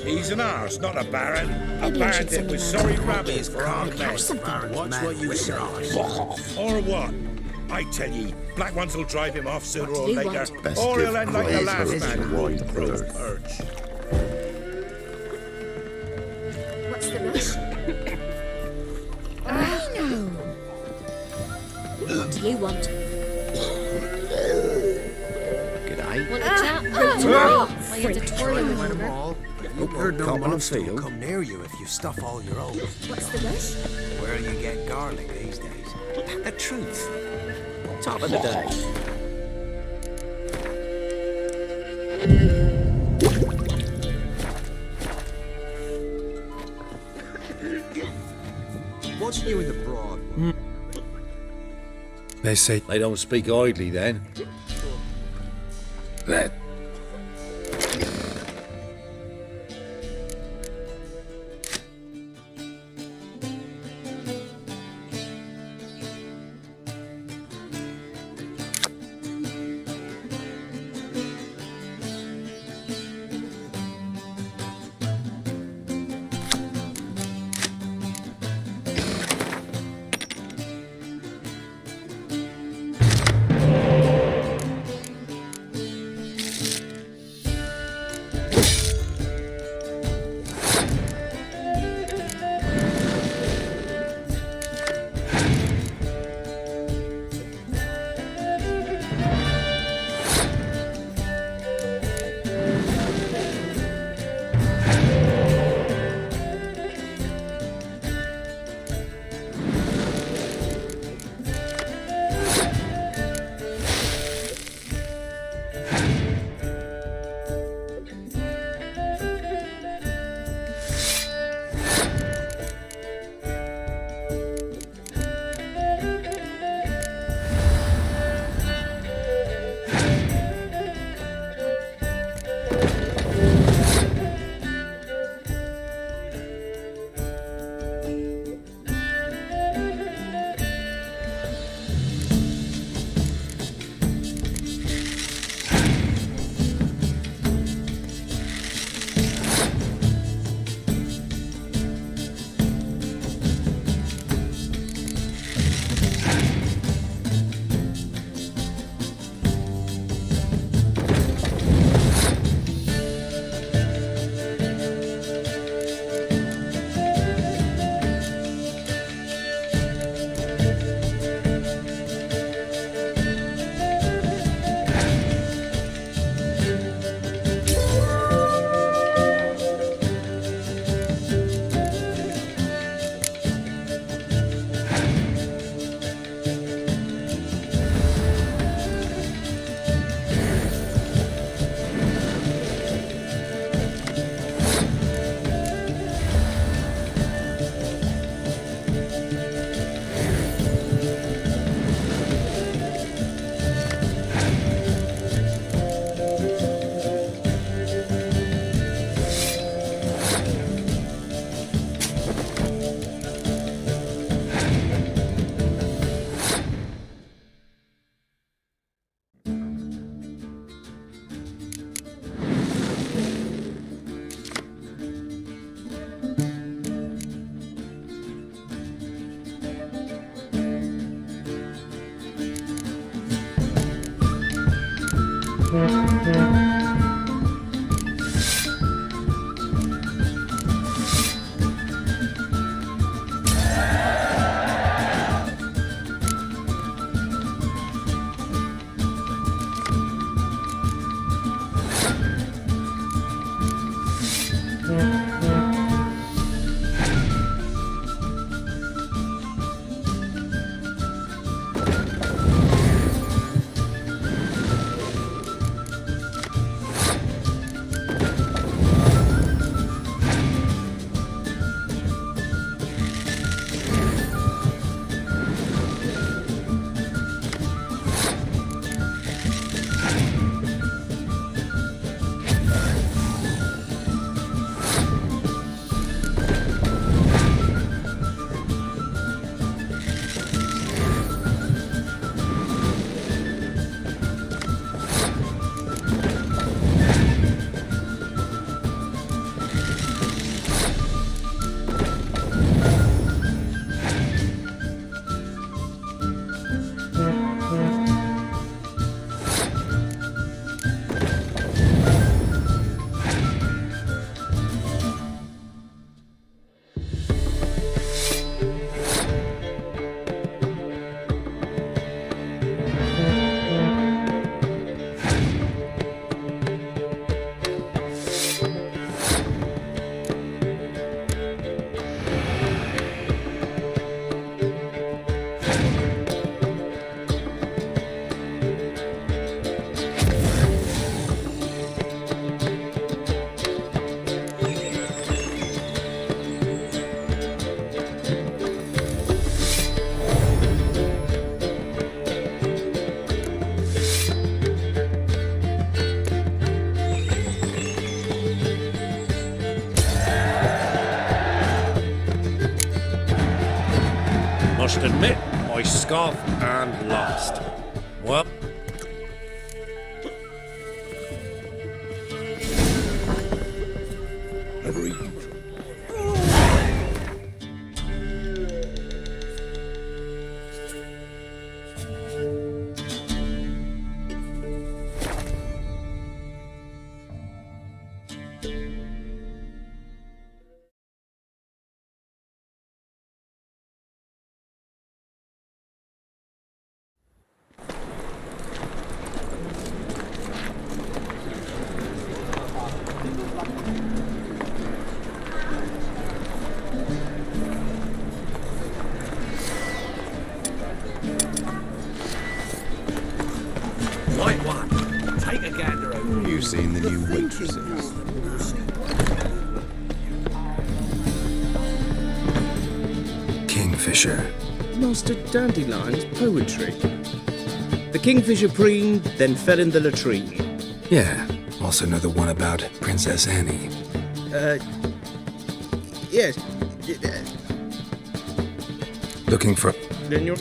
He's an arse, not a baron. A bandit with sorry rabbits for our men. Watch what you say. Or what? I tell ye, black ones will drive him off sooner or later. Or he'll end like the last man who drove purge. What's the rush? I know. What do you want? Want to chat? While you're tutorial with them all. Hope heard no monster will come near you if you stuff all your own. What's the rush? Where you get garlic these days? The truth. Top of the day. What's new in the broad? They say... They don't speak idly then. That... Must admit, I scoffed and lost. Well, Never eaten. Right one. Take a gander over. You've seen the new waitresses. Kingfisher. Master Dandelion's poetry. The kingfisher preened, then fell in the latrine. Yeah, also know the one about Princess Annie. Yes. Looking for... Then you're...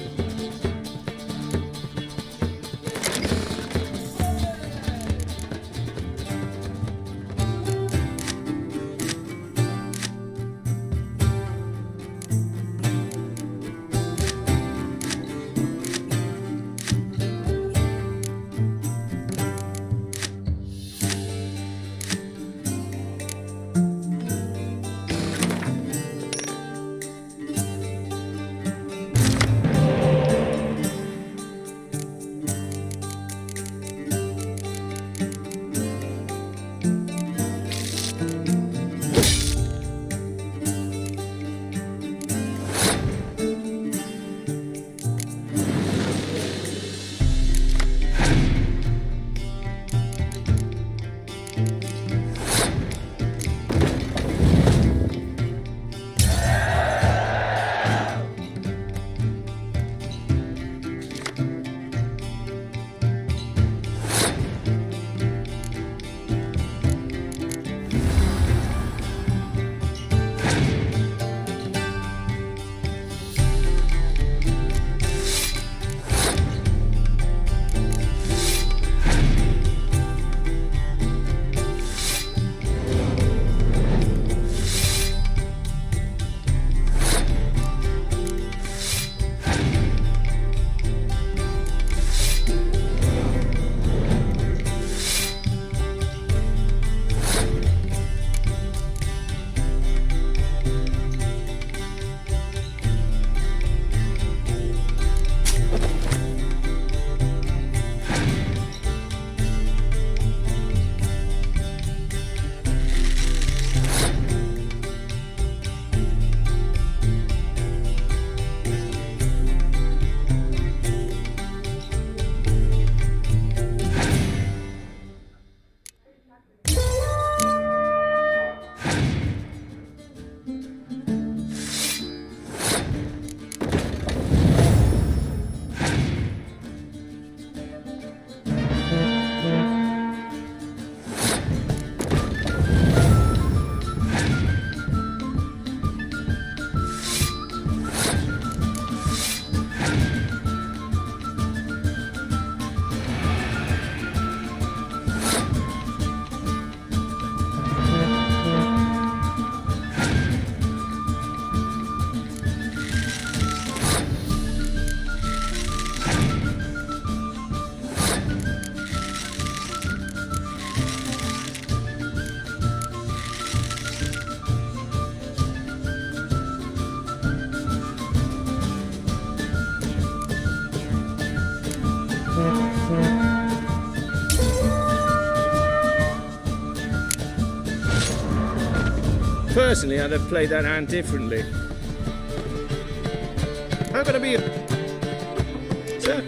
Personally, I'd have played that hand differently. How can I be a... Sir?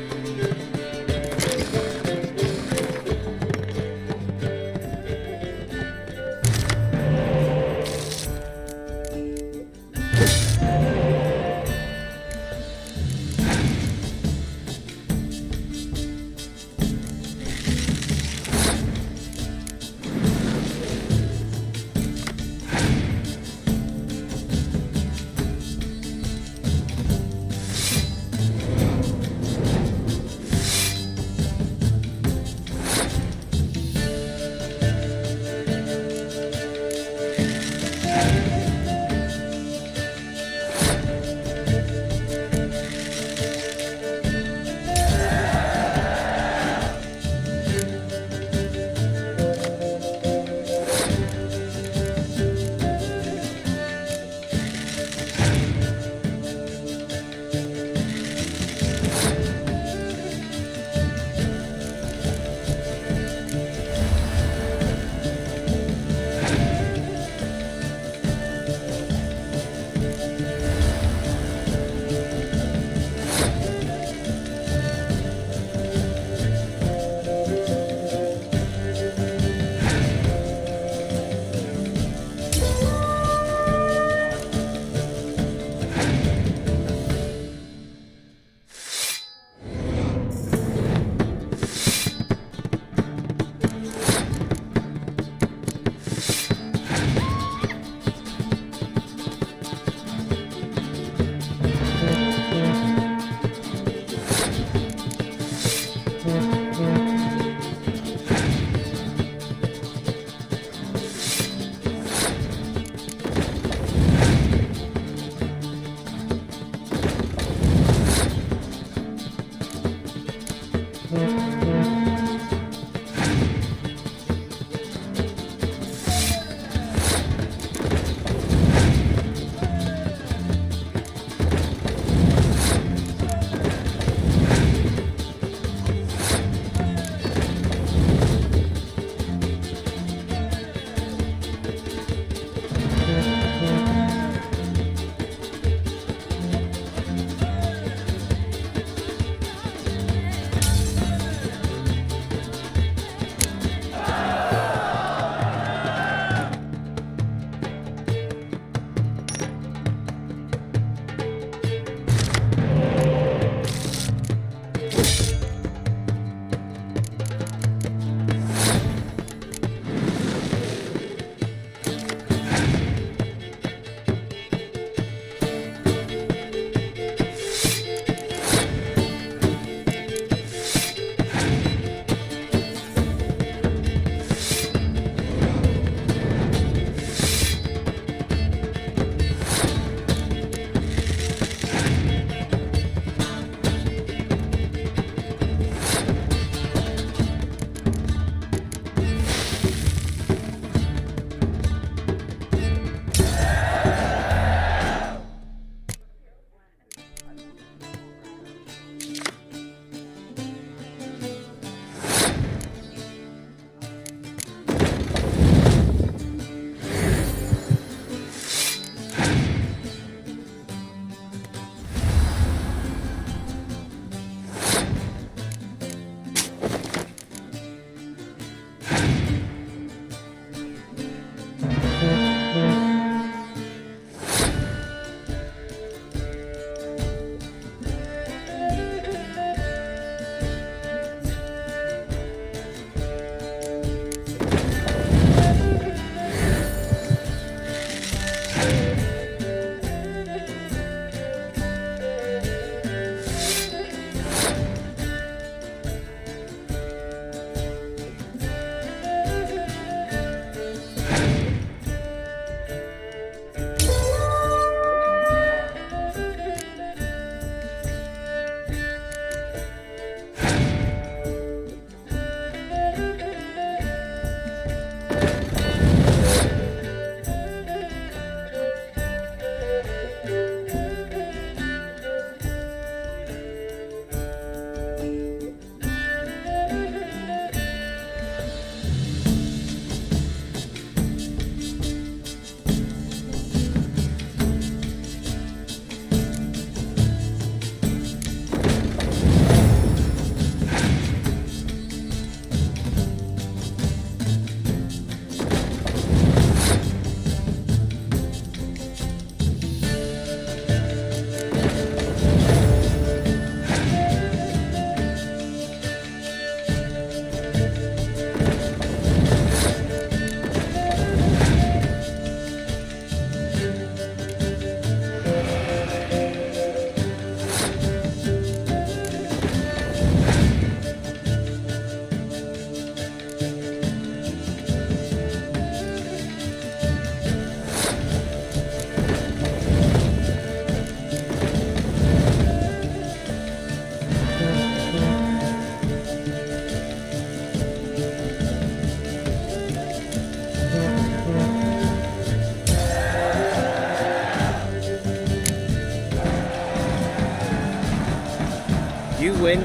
win.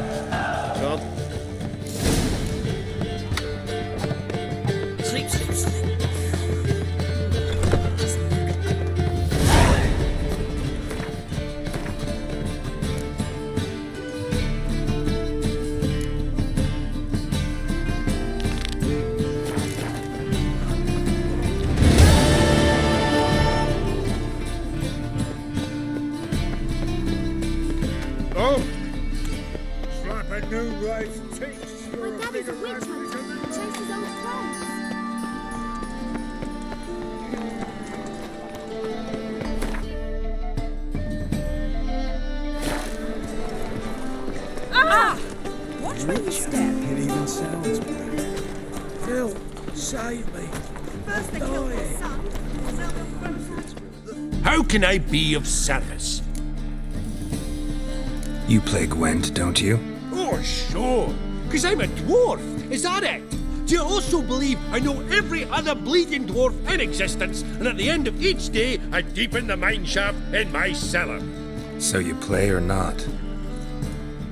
Come. Sleep, sleep, sleep. Oh! Slap a new race teach. My daddy's a witch hunter and chases old crows. Ah! Watch where you step. It even sounds weird. Phil, save me. First they killed my son, now they'll How can I be of service? You play Gwent, don't you? Oh, sure. Because I'm a dwarf. Is that it? Do you also believe I know every other bleeding dwarf in existence, and at the end of each day, I deepen the mine shaft in my cellar? So you play or not?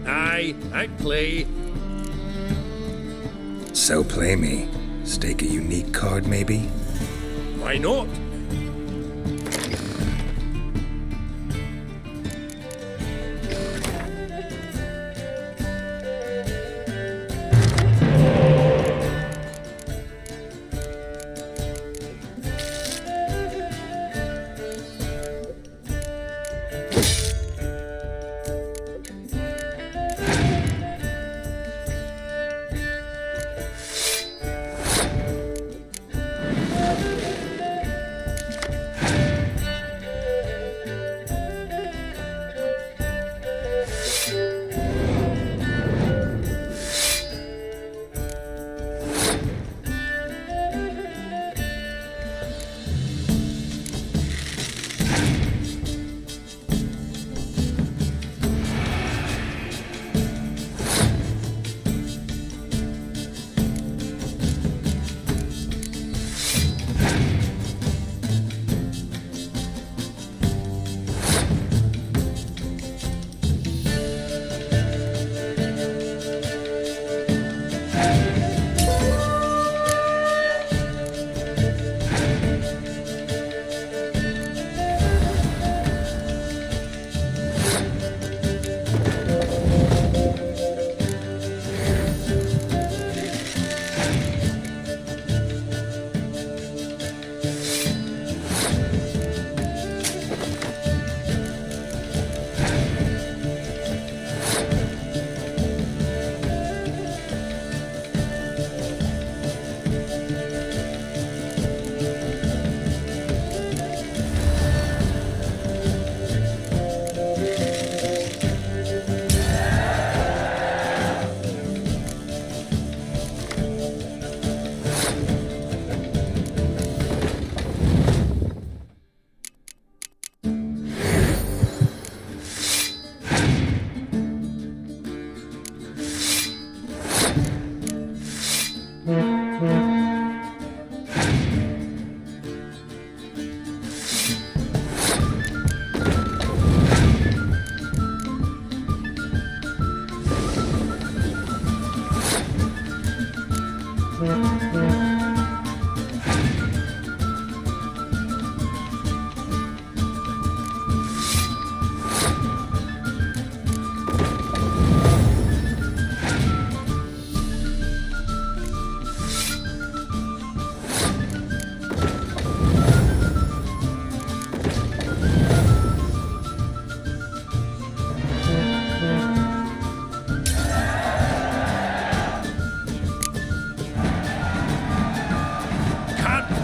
Aye, I play. So play me. Stake a unique card, maybe? Why not?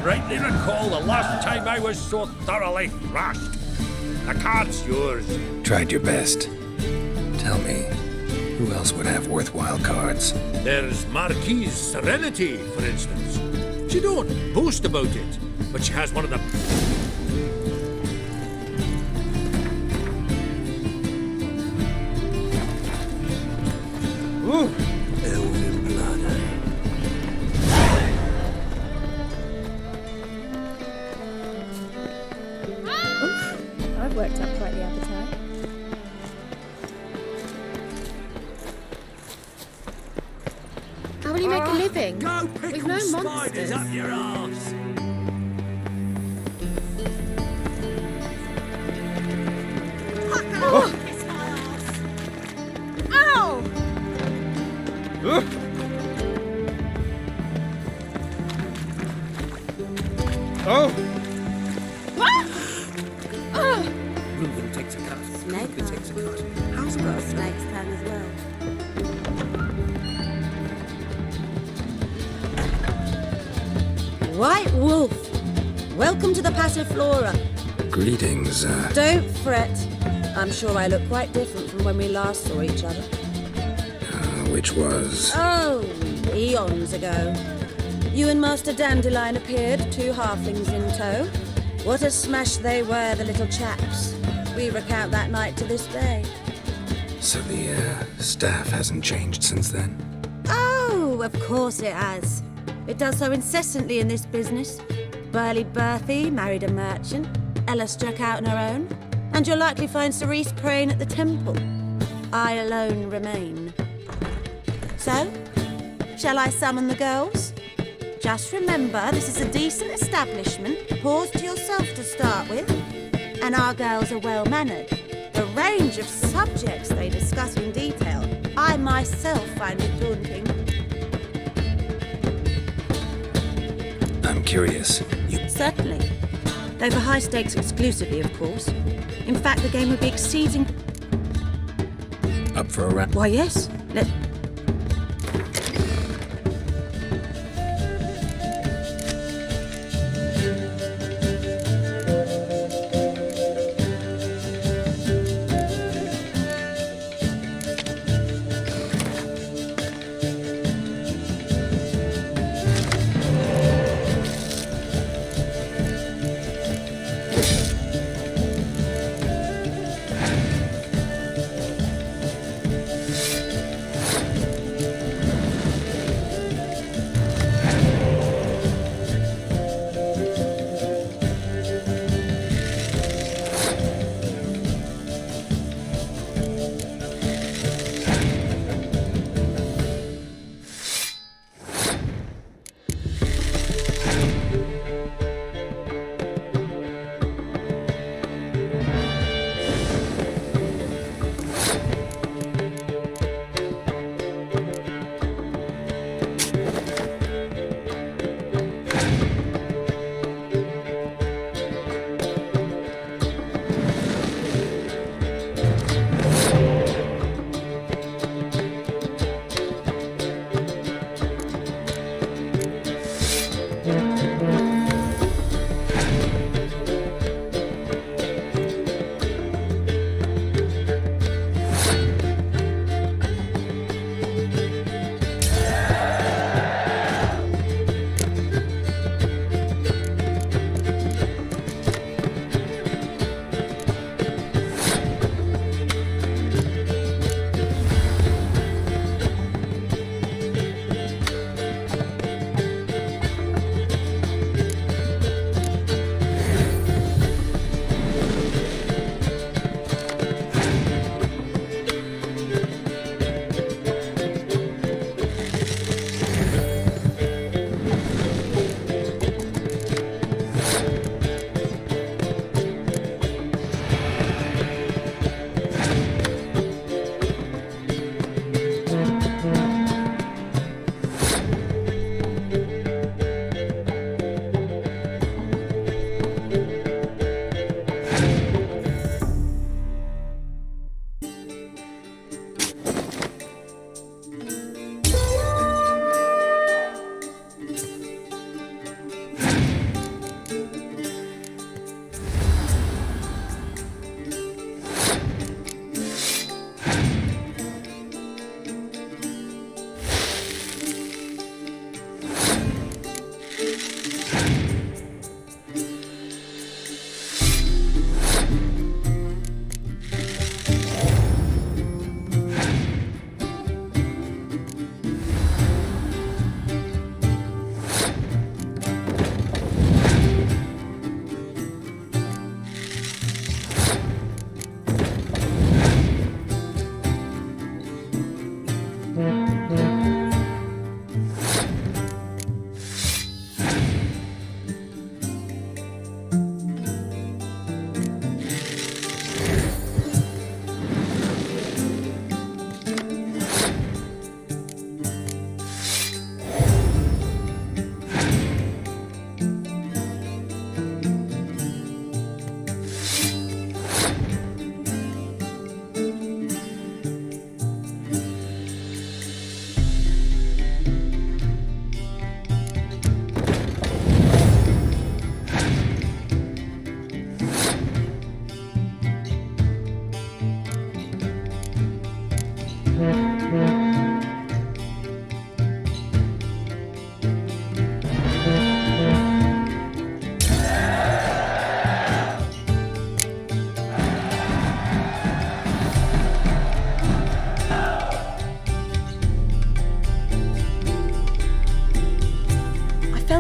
Rightly recall the last time I was so thoroughly thrashed. The card's yours. Tried your best. Tell me, who else would have worthwhile cards? There's Marquise Serenity, for instance. She don't boast about it, but she has one of the... Ooh. Elven blood. I've worked up quite the appetite. How will you make a living? Go With pickle no spiders monsters. up your arse. Ow! Oh! Reuben takes a cut. Snake Reuben takes a cut. How's got a snake's tongue as well. White Wolf, welcome to the Passiflora. Greetings, Don't fret. I'm sure I look quite different from when we last saw each other. which was... Oh, eons ago. You and Master Dandelion appeared, 2 halflings in tow. What a smash they were, the little chaps. We recount that night to this day. So the, staff hasn't changed since then? Oh, of course it has. It does so incessantly in this business. Burly Berthy married a merchant. Ella struck out on her own. And you'll likely find Cerise praying at the temple. I alone remain. So, shall I summon the girls? Just remember, this is a decent establishment. Pause to yourself to start with. And our girls are well-mannered. The range of subjects they discuss in detail, I myself find it daunting. I'm curious. Certainly. Though for high stakes exclusively, of course. In fact, the game would be exceeding... Up for a round? Why, yes.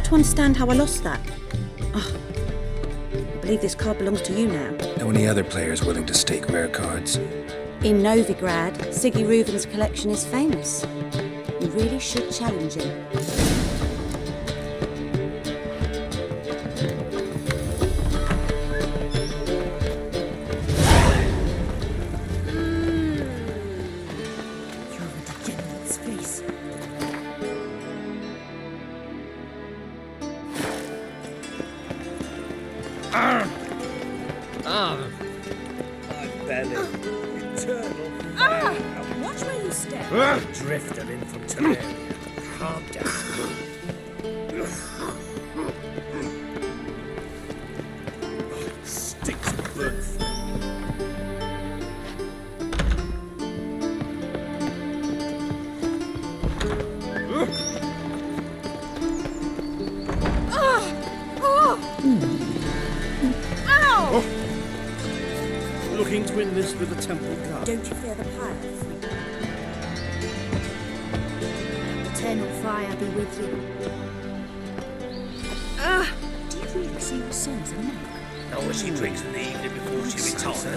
fail to understand how I lost that. Oh, I believe this card belongs to you now. Know any other players willing to stake rare cards? In Novigrad, Siggy Reuven's collection is famous. You really should challenge him. Watch where you step. Drifted in from Teleria. Calm down. Sticks of birth. Ow! Looking to enlist with the Temple Guard. Don't you fear the pirates? Eternal fire be with you. Do you really see your son's a monk? Now what she drinks in the evening before she retires.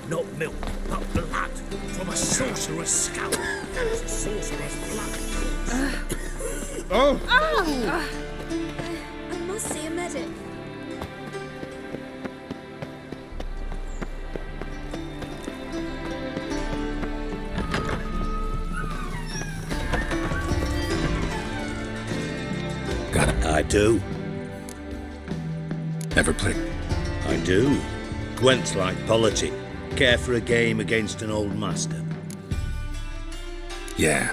Not milk, but blood. From a sorcerer's scalp. It's a sorcerer's blood. Oh! I must see a medic. I do. Never played. I do. Gwent's like politic. Care for a game against an old master? Yeah.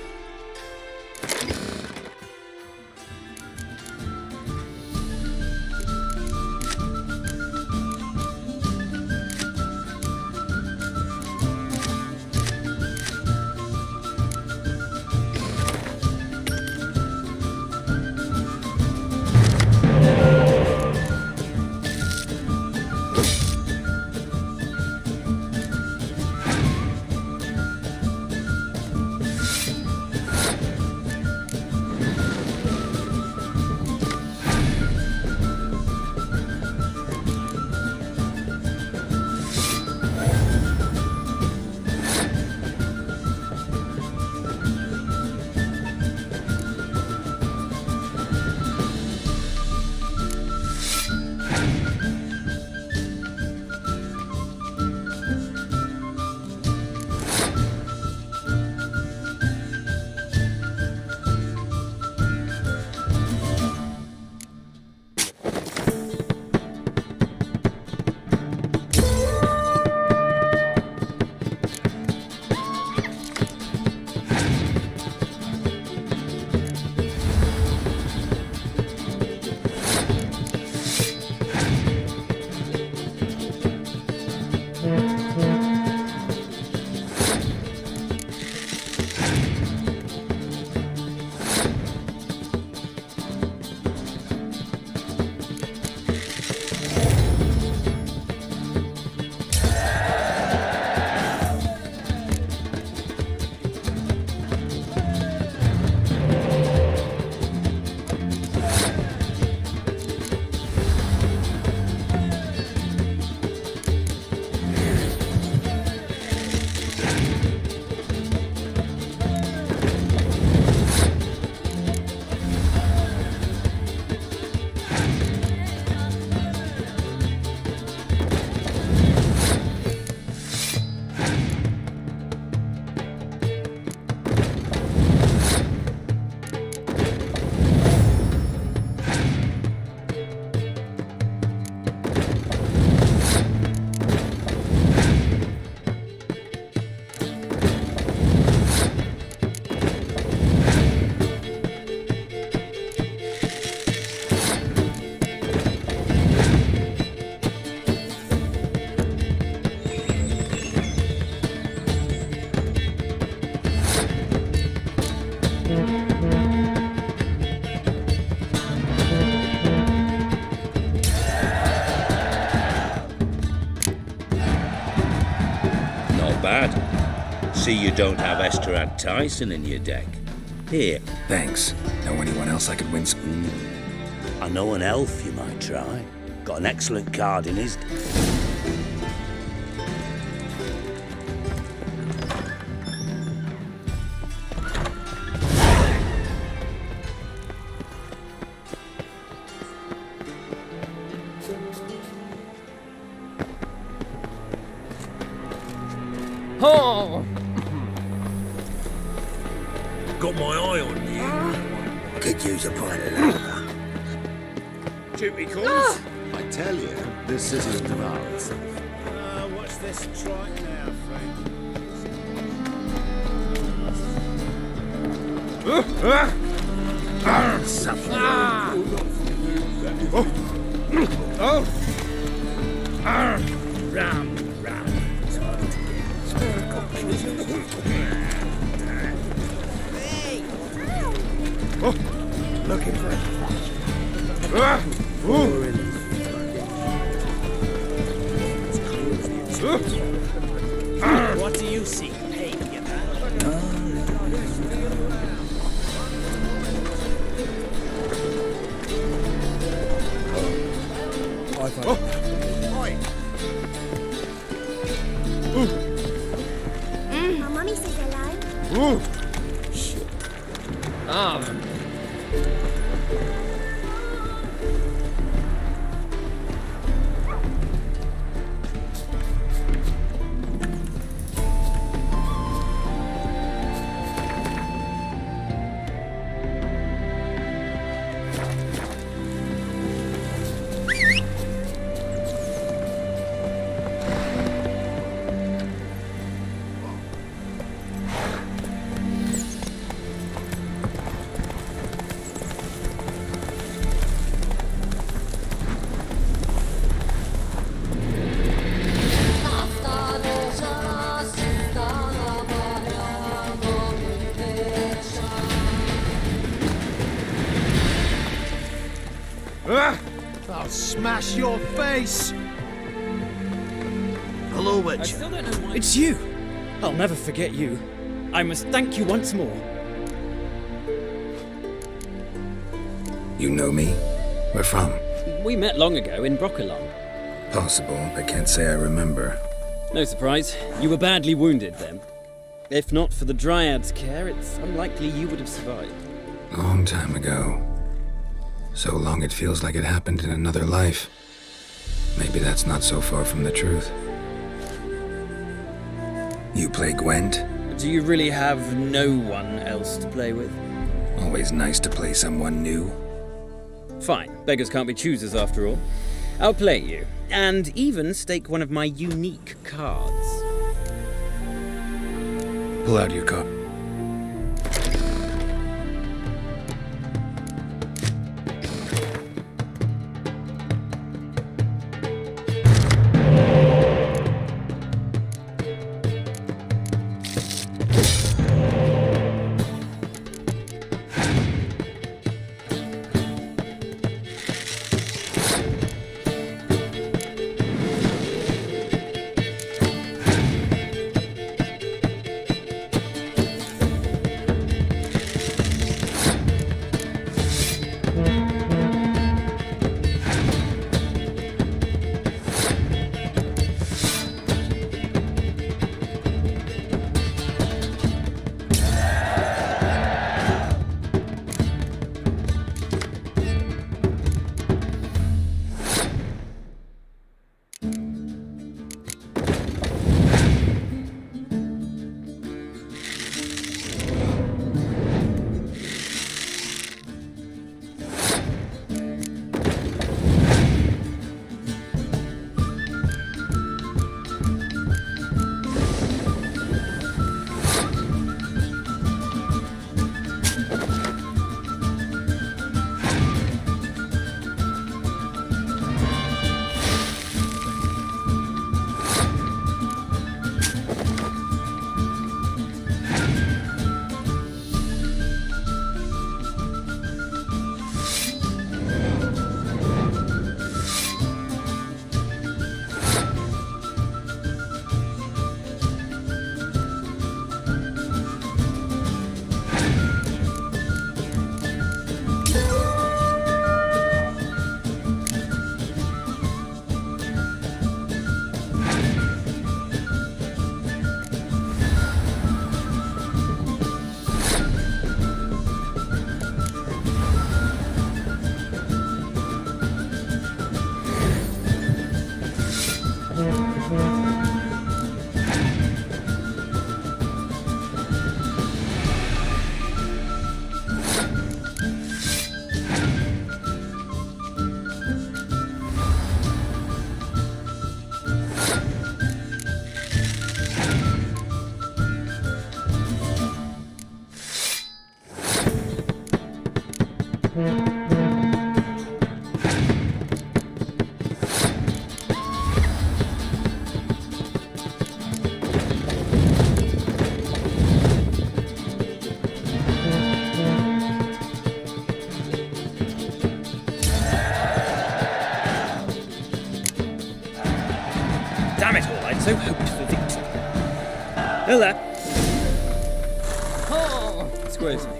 See you don't have Esterad Tyson in your deck. Here. Thanks. Know anyone else I could win some? I know an elf you might try. Got an excellent card in his... Oh! Got my eye on you. Could use a pint of lager. Duty calls. I tell you, this isn't about itself. What's this trike now, Frank? Round, round. Looking for it. What do you see? Hey, you My mummy says hello. I'll smash your face! Hello, I Witch. still don't know why... It's you! I'll never forget you. I must thank you once more. You know me? Where from? We met long ago in Broccolon. Possible, but can't say I remember. No surprise, you were badly wounded then. If not for the Dryad's care, it's unlikely you would have survived. Long time ago. So long it feels like it happened in another life. Maybe that's not so far from the truth. You play Gwent? Do you really have no one else to play with? Always nice to play someone new. Fine, beggars can't be choosers after all. I'll play you, and even stake one of my unique cards. Pull out your card. Damn it all, I'd so hoped for victory. Hello there. Oh, squeeze me.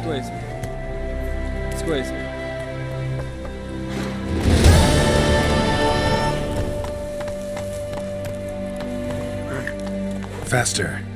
Squeeze me. Squeeze me. Faster.